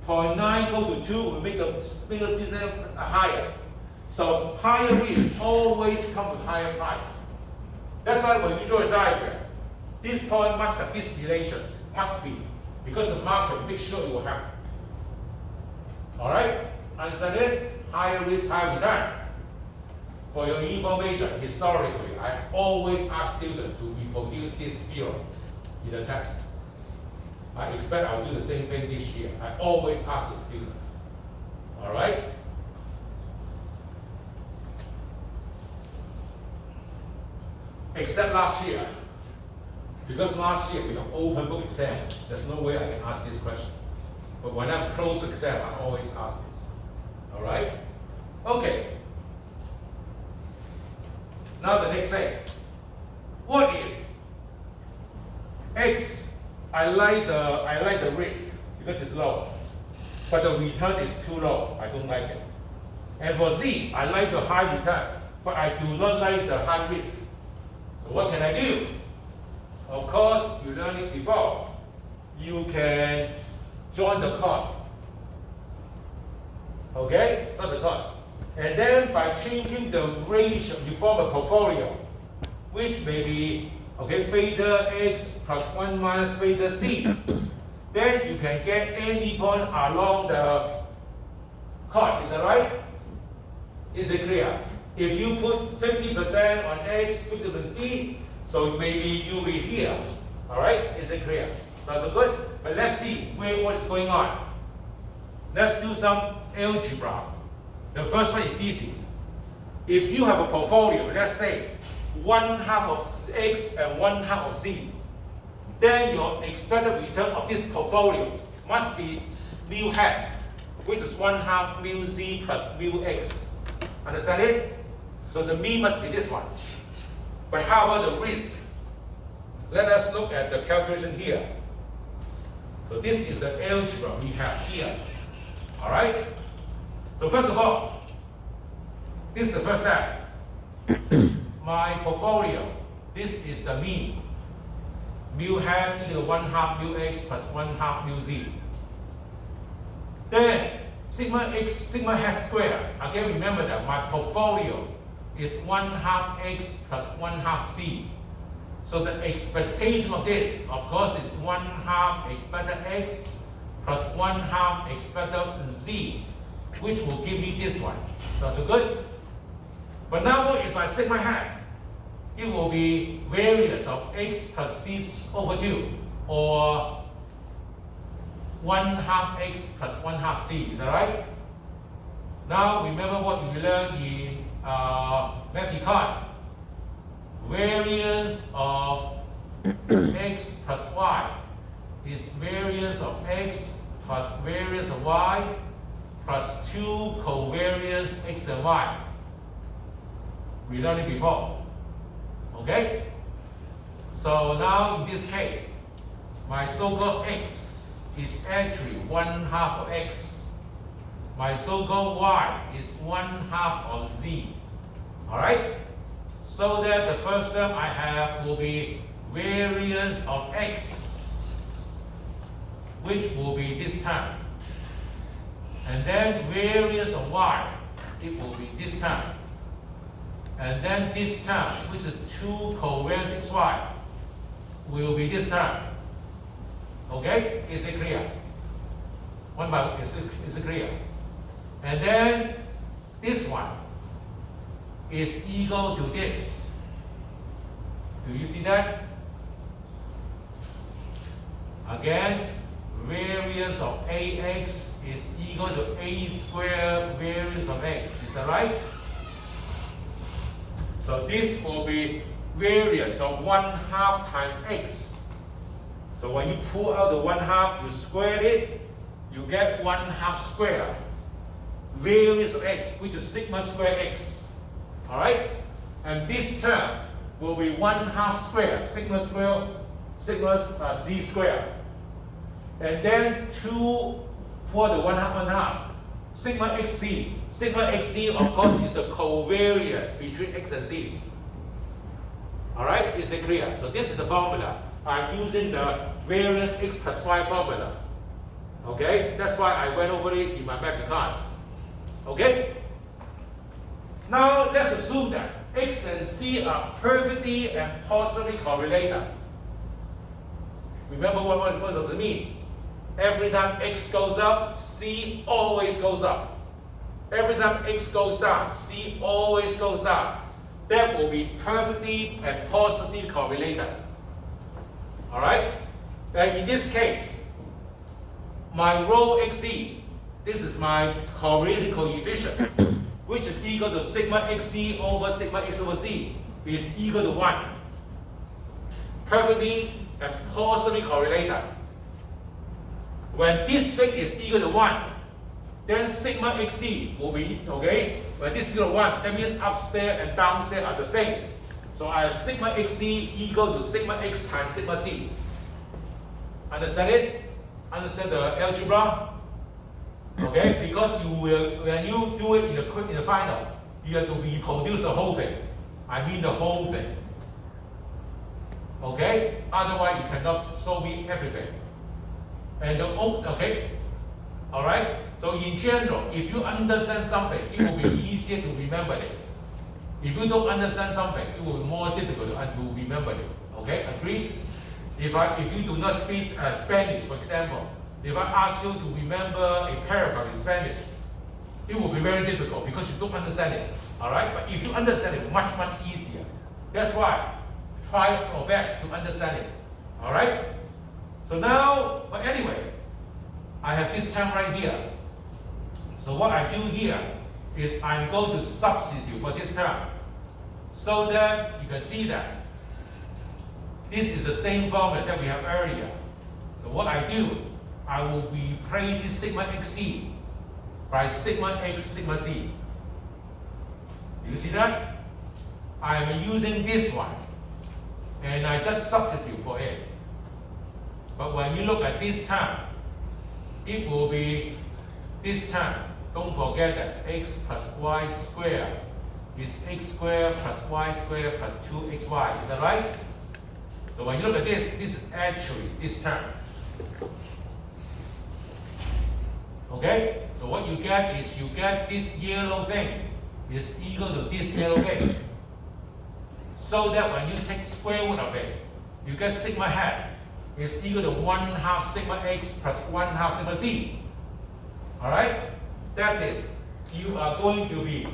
0.9 go to 2 will make the bigger system higher. So higher risk always come with higher price. That's why when you draw a diagram, this point must have this relation, must be, because the market makes sure it will happen. All right? Understand it? Higher risk, higher return. For your information, historically, I always ask students to reproduce this theorem in the text. I expect I'll do the same thing this year. I always ask the students. All right? Except last year. Because last year we have open book exam. There's no way I can ask this question. But when I have closed exam, I always ask this. All right? Okay. Now the next thing. What if X, I like the risk because it's low, but the return is too low. I don't like it. And for Z, I like the high return, but I do not like the high risk. So what can I do? Of course, you learned it before. You can join the chord. Okay? Join the chord. And then by changing the ratio, you form a portfolio, which may be, okay, theta x plus 1 minus theta c. Then you can get any point along the chord. Is that right? Is it clear? If you put 50% on x, 50% c, so maybe you'll be here. All right? Is it clear? Sounds good? But let's see what is going on. Let's do some algebra. The first one is easy. If you have a portfolio, let's say 1/2 of x and 1/2 of z, then your expected return of this portfolio must be mu hat, which is 1/2 mu z plus mu x. Understand it? So the mean must be this one. But how about the risk? Let us look at the calculation here. So this is the algebra we have here. All right? So first of all, this is the first step. My portfolio, this is the mean. Mu hat equal to 1/2 mu x plus 1/2 mu z. Then sigma x, sigma hat squared. Again, remember that my portfolio is 1/2 x plus 1/2 c. So the expectation of this, of course, is 1/2 expected x plus 1/2 expected z, which will give me this one. That's good. But now what is my sigma hat? It will be variance of x plus c over 2, or 1/2 x plus 1/2 c. Is that right? Now remember what we learned in Econ. Variance of x plus y is variance of x plus variance of y plus 2 covariance x and y. We learned it before. Okay? So now in this case, my so-called x is actually 1/2 of x. My so-called y is 1/2 of z. Alright? So that the first term I have will be variance of x, which will be this term. And then variance of y, it will be this term. And then this term, which is 2 covariance xy, will be this term. Okay? Is it clear? One by one, is it clear? And then this one is equal to this. Do you see that? Again, variance of ax is equal to a squared variance of x. Is that right? So this will be variance of 1/2 times x. So when you pull out the 1/2, you square it, you get 1/2 squared variance of x, which is sigma square x. Alright? And this term will be 1/2 squared, sigma z squared. And then 2 for the 1/2, sigma xc. Sigma xc, of course, is the covariance between x and z. Alright? Is it clear? So this is the formula. I'm using the variance x plus y formula. Okay? That's why I went over it in my Econ. Okay? Now let's assume that x and c are perfectly and positively correlated. Remember what does it mean? Every time x goes up, c always goes up. Every time x goes down, c always goes down. That will be perfectly and positively correlated. Alright? And in this case, my rho xc, this is my correlation coefficient, which is equal to sigma xc over sigma x over c, is equal to 1. Perfectly and positively correlated. When this thing is equal to 1, then sigma xc will be, okay, when this is equal to 1, that means upstairs and downstairs are the same. So I have sigma xc equal to sigma x times sigma c. Understand it? Understand the algebra? Okay, because you will, when you do it in the final, you have to reproduce the whole thing. I mean the whole thing. Okay? Otherwise, you cannot solve everything. And okay? Alright? So in general, if you understand something, it will be easier to remember it. If you don't understand something, it will be more difficult to remember it. Okay? Agree? If you do not speak Spanish, for example, if I ask you to remember a paragraph in Spanish, it will be very difficult because you don't understand it. Alright? But if you understand it, much easier. That's why try your best to understand it. Alright? So now, but anyway, I have this term right here. So what I do here is I'm going to substitute for this term so that you can see that this is the same formula that we have earlier. So what I do, I will replace this sigma xc by sigma x sigma c. Do you see that? I'm using this one and I just substitute for it. But when you look at this term, it will be this term. Don't forget that x plus y squared is x squared plus y squared plus 2xy. Is that right? So when you look at this, this is actually this term. Okay? So what you get is you get this yellow thing is equal to this yellow thing. So that when you take square root of it, you get sigma hat is equal to 1/2 sigma x plus 1/2 sigma c. Alright? That's it. You are going to be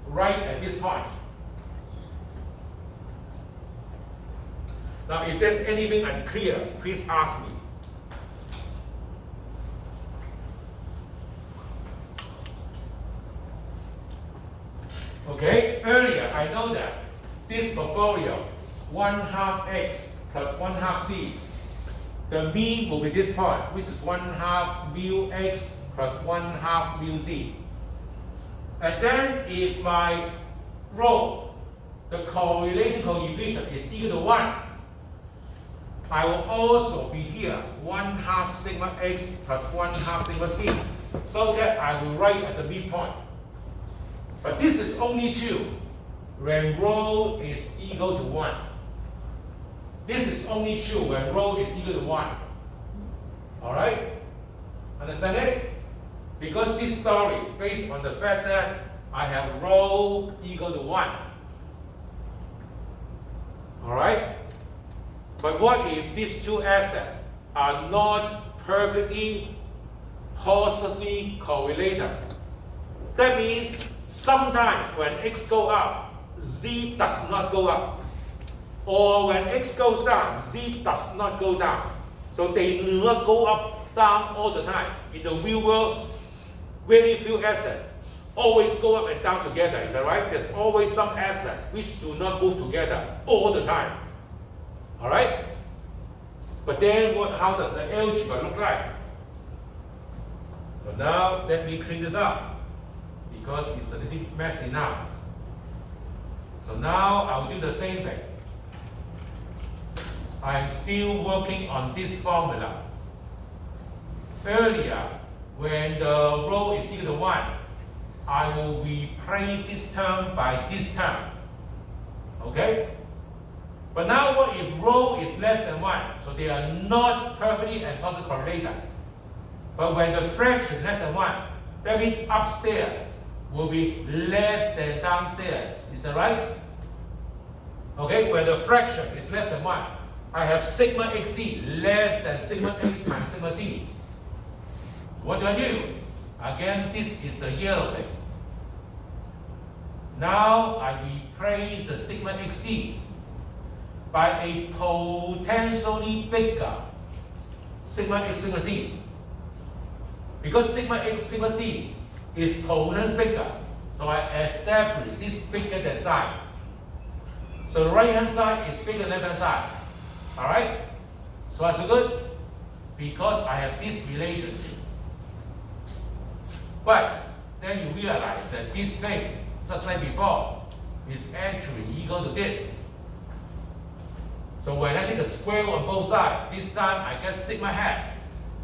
right at this point. Now, if there's anything unclear, please ask me. Okay, earlier I know that this portfolio 1/2 x plus 1/2 c, the mean will be this point, which is 1/2 mu x plus 1/2 mu z. And then if my rho, the correlation coefficient is equal to 1, I will also be here 1/2 sigma x plus 1/2 sigma c, so that I will write at the midpoint. But this is only true when rho is equal to 1. This is only true when rho is equal to 1. Alright? Understand it? Because this story based on the fact that I have rho equal to 1. Alright? But what if these two assets are not perfectly, positively correlated? That means sometimes when x goes up, z does not go up. Or when x goes down, z does not go down. So they do not go up, down all the time. In the real world, very few assets always go up and down together. Is that right? There's always some assets which do not move together all the time. Alright? But then how does the algebra look like? So now let me clean this up, because it's a little messy now. So now I'll do the same thing. I'm still working on this formula. Earlier, when the rho is equal to 1, I will replace this term by this term. Okay? But now what if rho is less than 1? So they are not perfectly and totally correlated. But when the fraction is less than 1, that means upstairs will be less than downstairs. Is that right? Okay, when the fraction is less than 1, I have sigma xc less than sigma x times sigma c. What do I do? Again, this is the yellow thing. Now I replace the sigma xc by a potentially bigger sigma x sigma c. Because sigma x sigma c is potentially bigger, so I establish this bigger than sign. So the right hand side is bigger than left hand side. Alright? So that's good because I have this relationship. But then you realize that this thing, just like before, is actually equal to this. So when I take a square root on both sides, this time I get sigma hat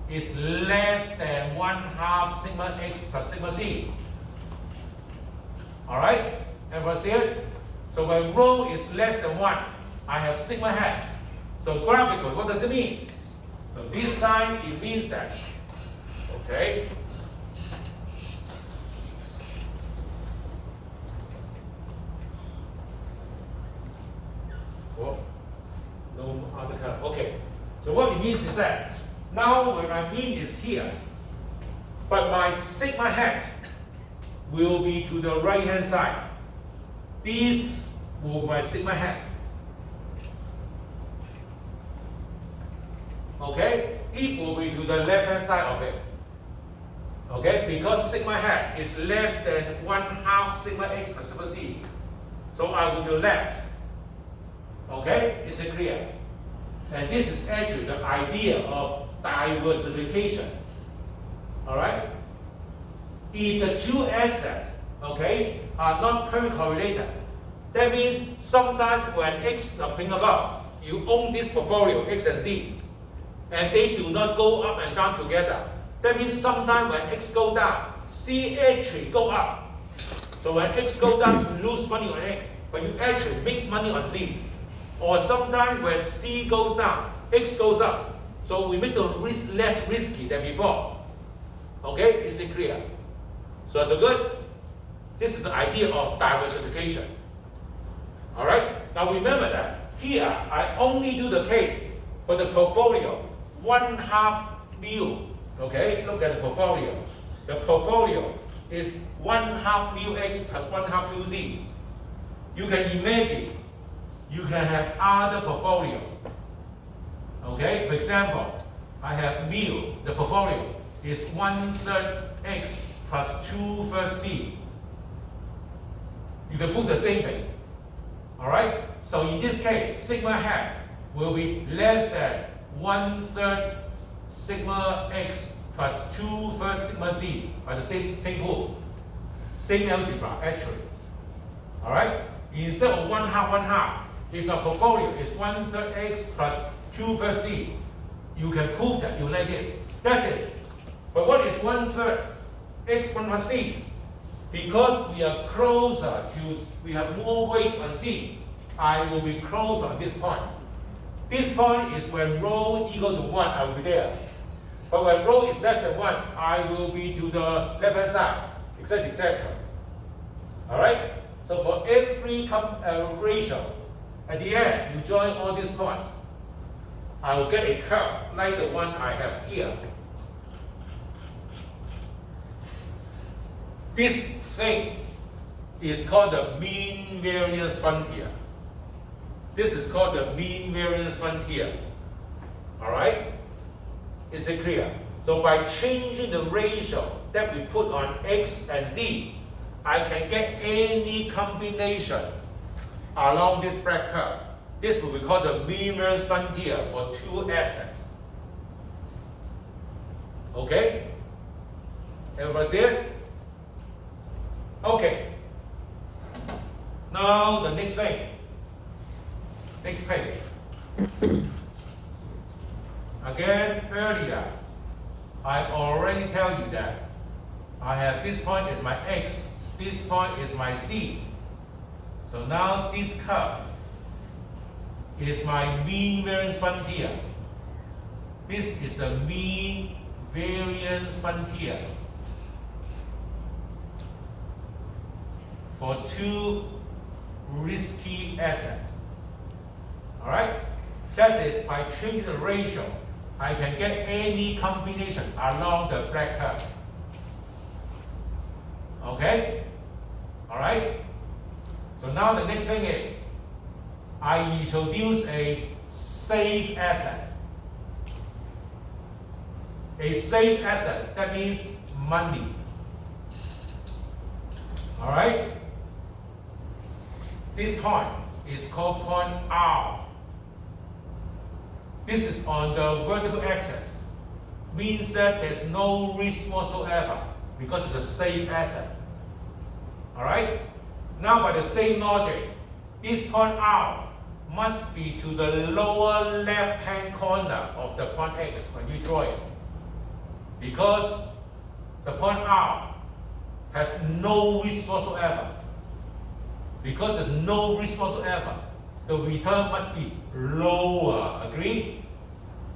is less than 1/2 sigma x plus sigma c. Alright? Everyone see it? So when rho is less than 1, I have sigma hat So graphically, what does it mean? So this time it means that, okay? Oh, no other color. Okay. So what it means is that now when my mean is here, but my sigma hat will be to the right hand side. This will be my sigma hat. Okay? It will be to the left hand side of it. Okay? Because sigma hat is less than 1/2 sigma x plus sigma z. So I will to the left. Okay? Is it clear? And this is actually the idea of diversification. Alright? If the two assets, okay, are not perfectly correlated, that means sometimes when X, now think about, you own this portfolio, X and Z, and they do not go up and down together. That means sometimes when X go down, C actually go up. So when X go down, you lose money on X, but you actually make money on Z. Or sometimes when C goes down, X goes up. So we make the risk less risky than before. Okay, is it clear? So that's good. This is the idea of diversification. Alright, now remember that here I only do the case for the portfolio 1/2 mu. Okay, look at the portfolio. The portfolio is 1/2 mu x plus 1/2 mu z. You can imagine you can have other portfolio. Okay, for example, I have mu, the portfolio is 1/3 x plus 2/3 z. You can put the same thing. Alright? So in this case, sigma hat will be less than 1/3 sigma x plus 2/3 sigma z by the same rule. Same algebra actually. Alright? Instead of 1/2, if the portfolio is 1/3 x plus 2/3 z, you can prove that you like this. That's it. But what is 1/3 x 1/3 z? Because we are closer to, we have more weight on C, I will be closer on this point. This point is when rho equal to 1, I will be there. But when rho is less than 1, I will be to the left hand side, etc., etc. Alright? So for every ratio, at the end, you join all these points. I will get a curve like the one I have here. This thing is called the mean variance frontier. This is called the mean variance frontier. Alright? Is it clear? So by changing the ratio that we put on x and z, I can get any combination along this black curve. This will be called the mean variance frontier for two assets. Okay? Everybody see it? Okay. Now the next thing. Next page. Again, earlier, I already tell you that I have this point is my x, this point is my c. So now this curve is my mean variance frontier. This is the mean variance frontier for two risky assets. Alright? That is, by changing the ratio, I can get any combination along the black curve. Okay? Alright? So now the next thing is, I introduce a safe asset. A safe asset, that means money. Alright? This point is called point R. This is on the vertical axis. Means that there's no risk whatsoever because it's a safe asset. Alright? Now by the same logic, this point R must be to the lower left hand corner of the point X when you draw it. Because the point R has no risk whatsoever. Because there's no risk whatsoever, the return must be lower. Agree?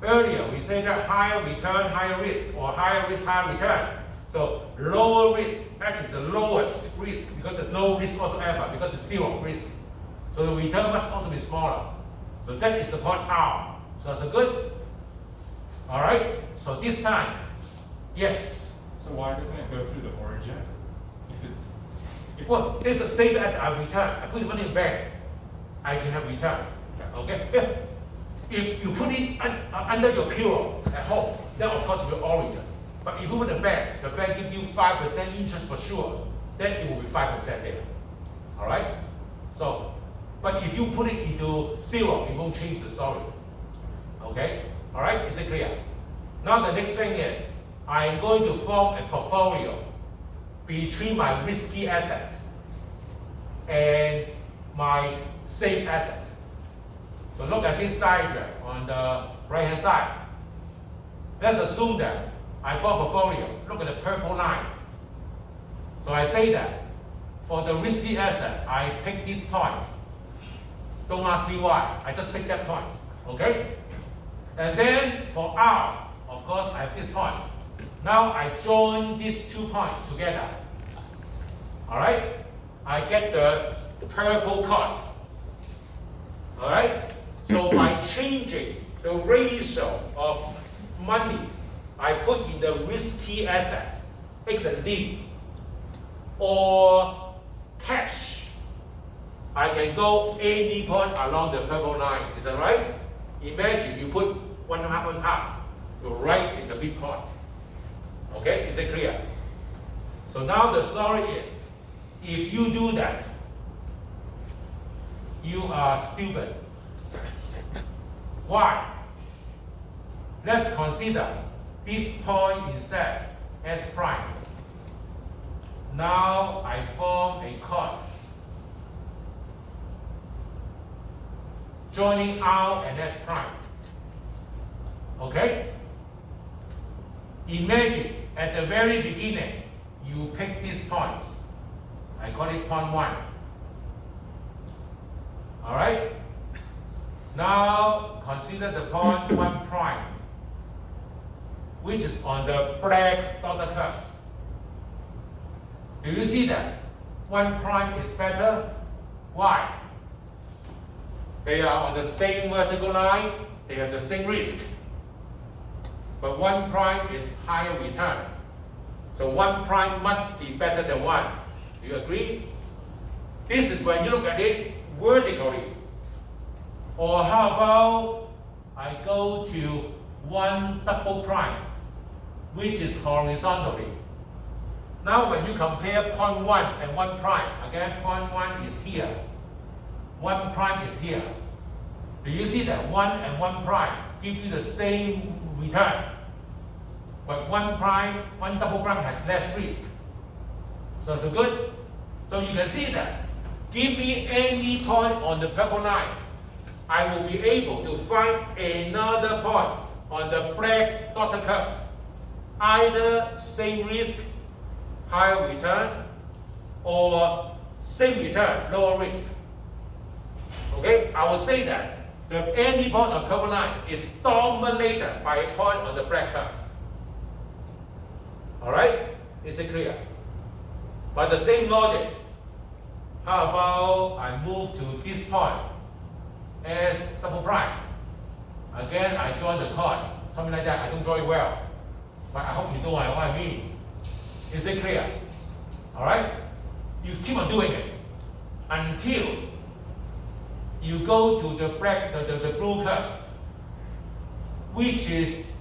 Earlier we said that higher return, higher risk, or higher risk, higher return. So lower risk, actually the lowest risk, because there's no risk whatsoever, because it's zero risk. So the return must also be smaller. So that is the point R. So that's good? Alright, so this time, yes. So why doesn't it go through the origin? Well, it's the same as I return. I put the money in the bank, I can have return. Okay? If you put it under your pillow at home, then of course it will origin. But if you put the bank gives you 5% interest for sure, then it will be 5% there. Alright? So, but if you put it into zero, it won't change the story. Okay? Alright? Is it clear? Now the next thing is, I am going to form a portfolio between my risky asset and my safe asset. So look at this diagram on the right hand side. Let's assume that I form a portfolio. Look at the purple line. So I say that for the risky asset, I pick this point. Don't ask me why, I just pick that point. Okay? And then for R, of course, I have this point. Now I join these 2 points together. Alright? I get the purple cut. Alright? So by changing the ratio of money I put in the risky asset, X and Z, or cash, I can go any point along the purple line. Is that right? Imagine you put 1/2, you're right in the big point. Okay, is it clear? So now the story is, if you do that, you are stupid. Why? Let's consider this point instead S prime. Now I form a chord joining R and S prime. Okay? Imagine at the very beginning, you pick these points. I call it point 1. Alright? Now consider the point 1 prime, which is on the black dotted curve. Do you see that? 1 prime is better. Why? They are on the same vertical line, they have the same risk. But 1 prime is higher return. So 1 prime must be better than 1. Do you agree? This is when you look at it vertically. Or how about I go to 1 double prime, which is horizontally. Now when you compare point 1 and 1 prime, again point 1 is here, 1 prime is here. Do you see that 1 and 1 prime give you the same return? But 1 prime, 1 double prime has less risk. So good? So you can see that. Give me any point on the purple line, I will be able to find another point on the black dotted curve. Either same risk, higher return, or same return, lower risk. Okay, I will say that any point on purple line is dominated by a point on the black curve. Alright, is it clear? But the same logic, how about I move to this point as double prime? Again, I join the chord, something like that. I don't draw it well, but I hope you know what I mean. Is it clear? Alright? You keep on doing it until you go to the black, the blue curve, which is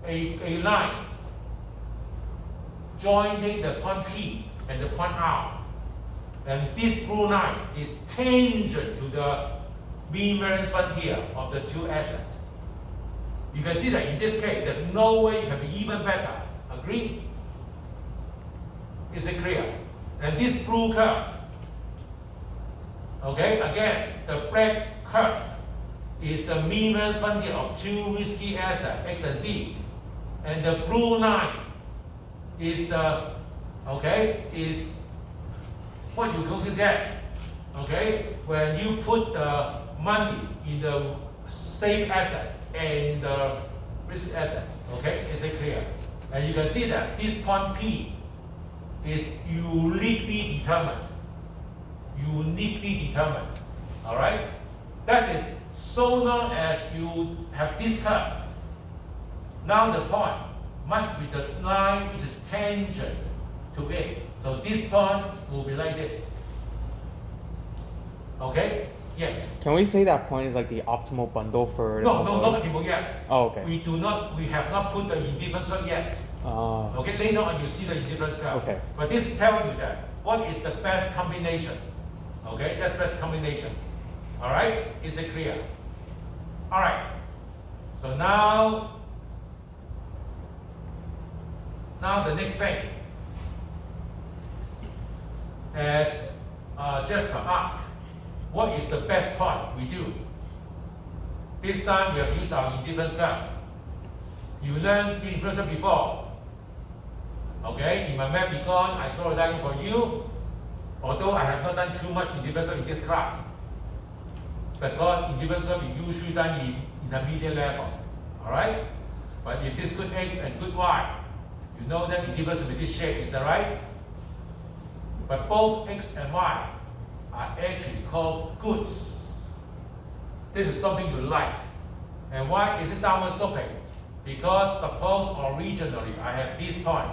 a line joining the point P and the point R. And this blue line is tangent to the mean variance frontier of the 2 assets. You can see that in this case, there's no way it can be even better. Agree? Is it clear? And this blue curve, okay, again, the black curve is the mean variance frontier of 2 risky assets, X and Z. And the blue line is the, okay, is what you going to get, okay, when you put the money in the safe asset and the risk asset. Okay, is it clear? And you can see that this point P is uniquely determined. Uniquely determined. All right? That is, so long as you have this curve, now the point must be the line which is tangent to it. So this point will be like this. Okay? Yes. Can we say that point is like the optimal bundle for? No, not optimal yet. Oh, okay. We have not put the indifference yet. Okay, later on you see the indifference curve. Okay. But this tells you that what is the best combination. Okay, that's best combination. All right, is it clear? All right. So now the next thing, as Jasper asked, what is the best point we do? This time we have used our indifference curve. You learned indifference before. Okay, in my math econ, I draw a diagram for you. Although I have not done too much indifference in this class, because indifference is usually done in intermediate level. All right, but if this good x and good y, you know that indifference with this shape, is that right? But both x and y are actually called goods. This is something you like. And why is it downward sloping? Because suppose originally I have this point.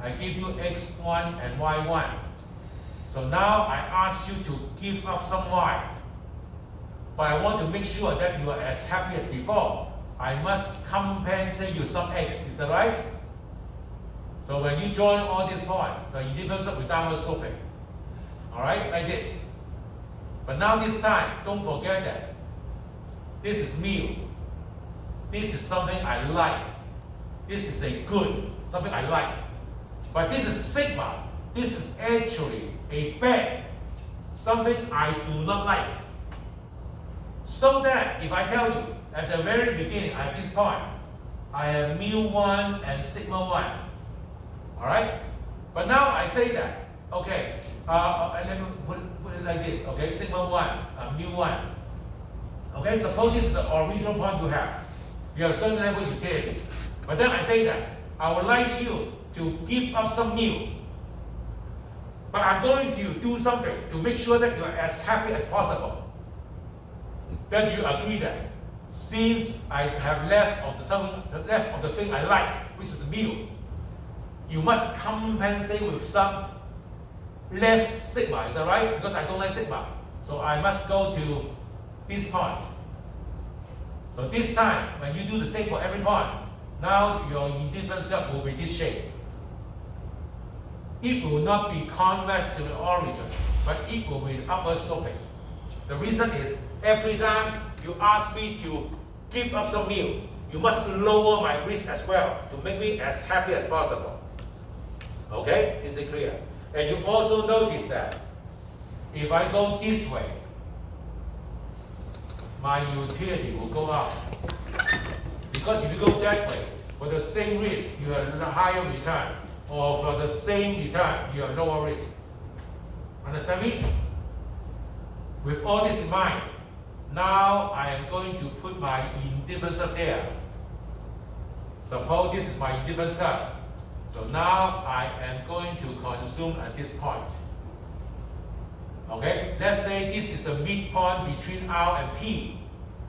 I give you x1 and y1. So now I ask you to give up some y. But I want to make sure that you are as happy as before. I must compensate you some x. Is that right? So when you join all these points, the indifference will downward sloping. All right, like this. But now this time, don't forget that this is mu. This is something I like. This is a good, something I like. But this is sigma. This is actually a bad, something I do not like. So that if I tell you at the very beginning, at this point, I have mu1 and sigma 1. All right? But now I say that, okay, let me put it like this, okay, sigma 1, mu 1. Okay, suppose this is the original point you have. You have certain level of utility. But then I say that I would like you to give up some mu. But I'm going to do something to make sure that you are as happy as possible. Then you agree that since I have less of the thing I like, which is the mu, you must compensate with some less sigma. Is that right? Because I don't like sigma. So I must go to this point. So this time, when you do the same for every point, now your indifference curve will be this shape. It will not be convex to the origin, but it will be upward sloping. The reason is, every time you ask me to give up some mu, you must lower my risk as well to make me as happy as possible. Okay? Is it clear? And you also notice that if I go this way, my utility will go up. Because if you go that way, for the same risk, you have a higher return. Or for the same return, you have lower risk. Understand me? With all this in mind, now I am going to put my indifference up there. Suppose this is my indifference curve. So now I am going to consume at this point. Okay, let's say this is the midpoint between R and P.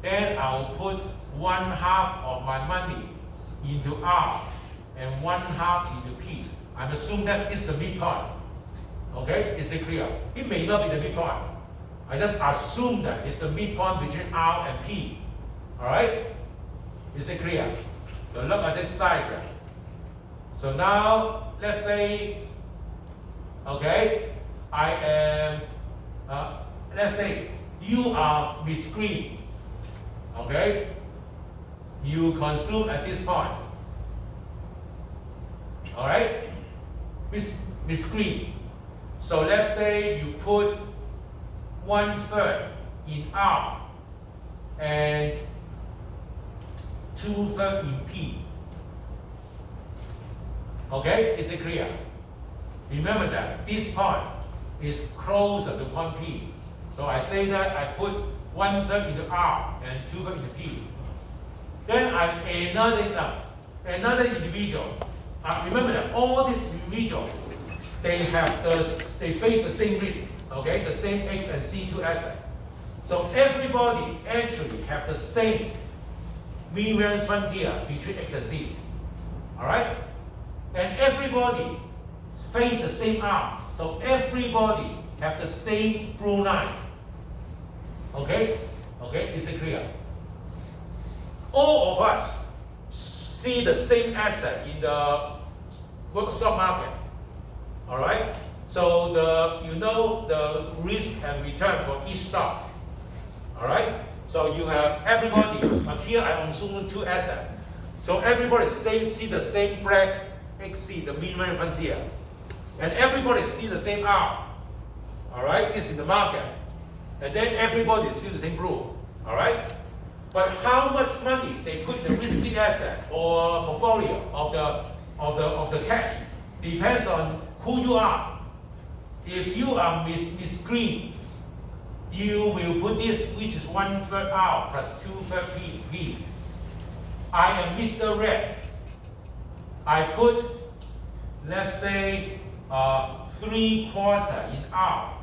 Then I will put 1/2 of my money into R and 1/2 into P. I'm assuming that this is the midpoint. Okay, is it clear? It may not be the midpoint. I just assume that it's the midpoint between R and P. All right, is it clear? So look at this diagram. So now let's say, okay, I am. Let's say you are miscreen. Okay, you consume at this point. All right, miscreen. So let's say you put 1/3 in R and 2/3 in P. Okay, is it clear? Remember that this point is closer to point P. So I say that I put 1/3 into R and 2/3 into P. Then another individual. Remember that all these individuals, they face the same risk, okay, the same X and C2 asset. So everybody actually have the same mean variance frontier between X and Z. All right, and everybody face the same R. So everybody have the same blue line. Okay, is it clear? All of us see the same asset in the stock market. All right. So the risk and return for each stock. All right. So you have everybody. Here I am assuming 2 assets. So everybody see the same black XC, the mean variance frontier, and everybody see the same R. All right. It's in the market, and then everybody see the same blue. All right. But how much money they put in the risky asset or portfolio of the cash depends on who you are. If you are Miss Green, you will put this, which is 1/3 R plus 2/3 P. I am Mr. Red. I put, let's say, 3/4 in R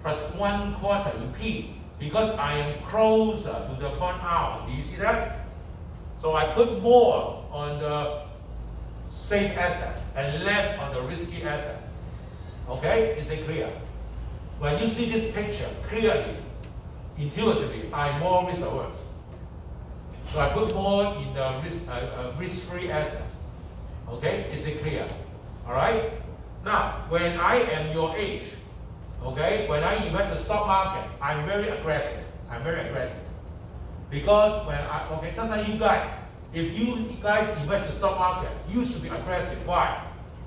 plus 1/4 in P. Because I am closer to the point R. Do you see that? So I put more on the safe asset and less on the risky asset. Okay, is it clear? When you see this picture clearly, intuitively, I'm more risk averse. So I put more in the risk-free asset. Okay, is it clear? All right. Now, when I am your age, okay, when I invest in the stock market, I'm very aggressive. Because just like you guys, if you guys invest in the stock market, you should be aggressive. Why?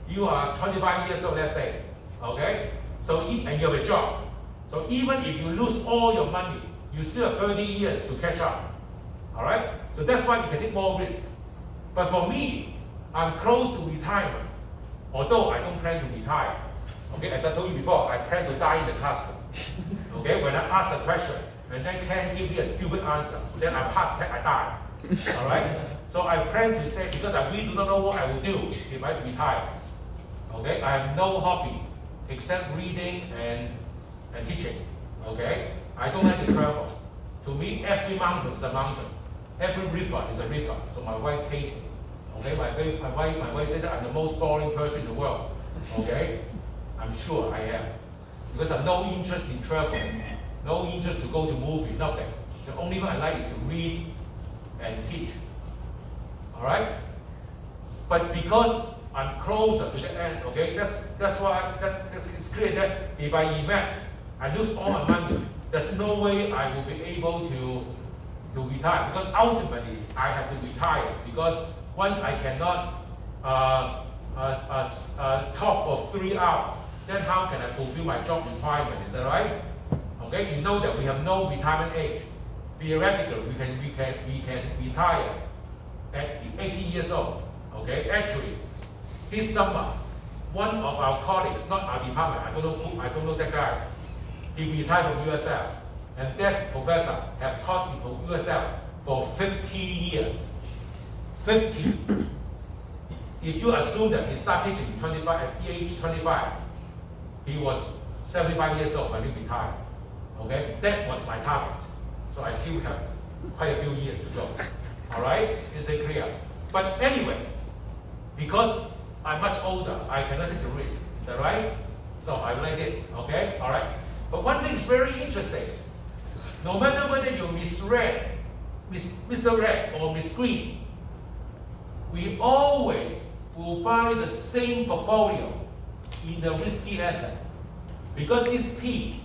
You are 25 years old, let's say, okay? So, and you have a job. So even if you lose all your money, you still have 30 years to catch up. All right? So that's why you can take more risk. But for me, I'm close to retirement, although I don't plan to retire. Okay, as I told you before, I plan to die in the classroom. Okay, when I ask a question and then can't give me a stupid answer, then I'm heart attack, I die. All right. So I plan to say, because I really do not know what I will do if I retire. Okay, I have no hobby except reading and teaching. Okay, I don't like to travel. To me, every mountain is a mountain, every river is a river. So my wife hates me. Okay, my wife said that I'm the most boring person in the world. Okay. I'm sure I am. Because I have no interest in traveling, no interest to go to movies, nothing. The only thing I like is to read and teach. All right? But because I'm closer to the end, okay, that's why it's clear that if I invest, I lose all my money, there's no way I will be able to retire. Because ultimately, I have to retire. Because once I cannot talk for 3 hours, then how can I fulfill my job requirement? Is that right? Okay, you know that we have no retirement age. Theoretically, we can retire at 80 years old. Okay, actually, this summer, one of our colleagues, not our department, I don't know that guy, he retired from USL, and that professor have taught in USL for 50 years. 50. If you assume that he started teaching at the age 25, he was 75 years old when he retired. Okay, that was my target. So I still have quite a few years to go. All right, is it clear? But anyway, because I'm much older, I cannot take the risk. Is that right? So I like this. Okay, all right. But one thing is very interesting. No matter whether you misread, Mr. Red or Miss Green, we always will buy the same portfolio in the risky asset, because this P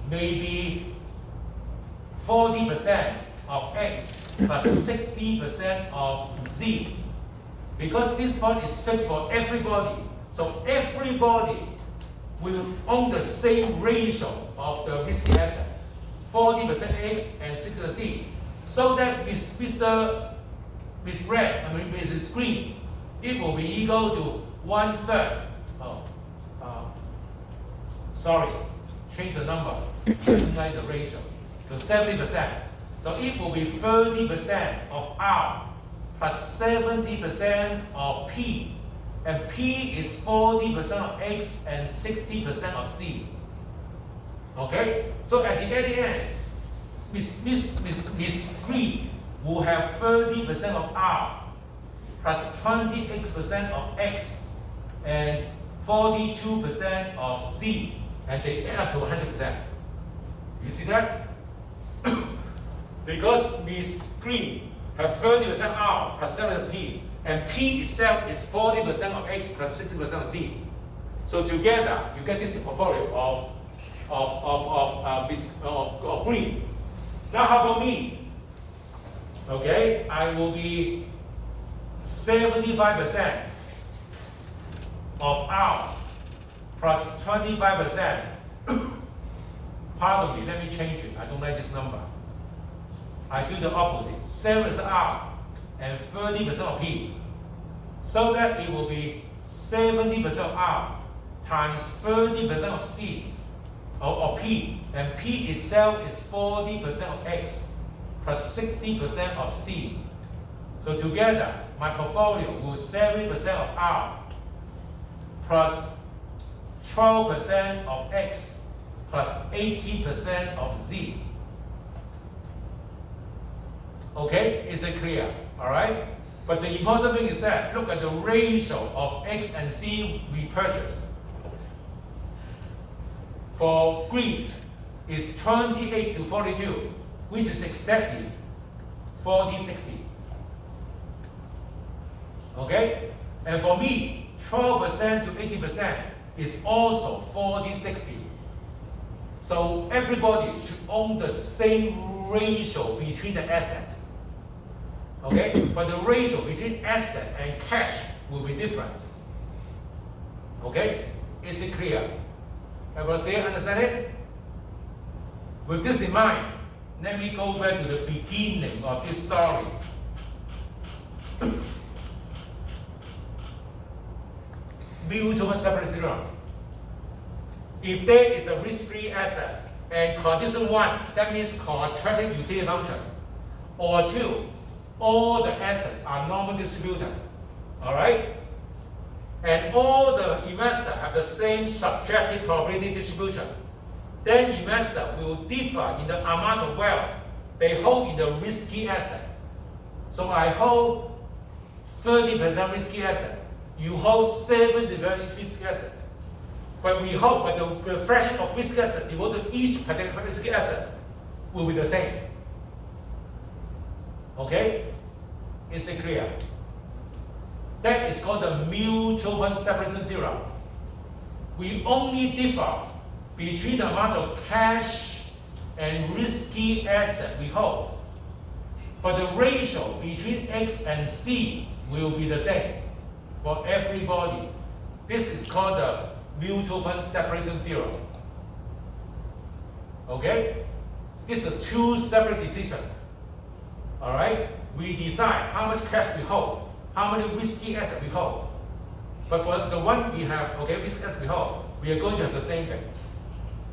may be 40% of X plus 60% of Z, because this fund is fixed for everybody. So everybody will own the same ratio of the risky asset, 40% X and 60% Z, so that Miss Green, it will be equal to 1/3. Sorry, change the number, like the ratio. So 70%. So it will be 30% of R plus 70% of P. And P is 40% of X and 60% of C. Okay? So at the end, Miss Green will have 30% of R plus 28% of X and 42% of Z, and they add up to 100%. You see that? Because Miss Green have 30% R plus 7% P, and P itself is 40% of X plus 60% of Z. So together, you get this portfolio of Green. Now how about me? Okay, I will be 75% of R plus 25%. Pardon me, let me change it. I don't like this number. I do the opposite. 7% R and 30% of P. So that it will be 70% of R times 30% of C or P. And P itself is 40% of X plus 60% of C. So together, my portfolio will 70% of R plus 12% of X plus 80% of Z. Okay, is it clear? All right? But the important thing is that look at the ratio of X and C we purchase. For green, is 28 to 42, which is exactly 40-60. Okay? And for me, 12% to 80% is also 40-60. So everybody should own the same ratio between the asset. Okay? But the ratio between asset and cash will be different. Okay? Is it clear? Everybody understand it? With this in mind, let me go back to the beginning of this story. Mutual separate theorem. If there is a risk-free asset and condition 1, that means quadratic utility function, or 2, all the assets are normally distributed, all right? And all the investors have the same subjective probability distribution, then investor will differ in the amount of wealth they hold in the risky asset. So I hold 30% risky asset. You hold 70% risky asset. But we hope that the fraction of risky asset devoted to each particular risky asset will be the same. Okay? Is it clear? That is called the mutual fund separation theorem. We only differ between the amount of cash and risky asset we hold. But the ratio between X and C will be the same for everybody. This is called the mutual fund separation theorem. Okay? This is two separate decisions. All right? We decide how much cash we hold, how many risky assets we hold. But for the one we have, okay, risky assets we hold, we are going to have the same thing.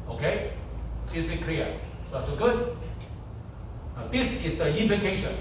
Okay? Is it clear? So good? Now, this is the implication.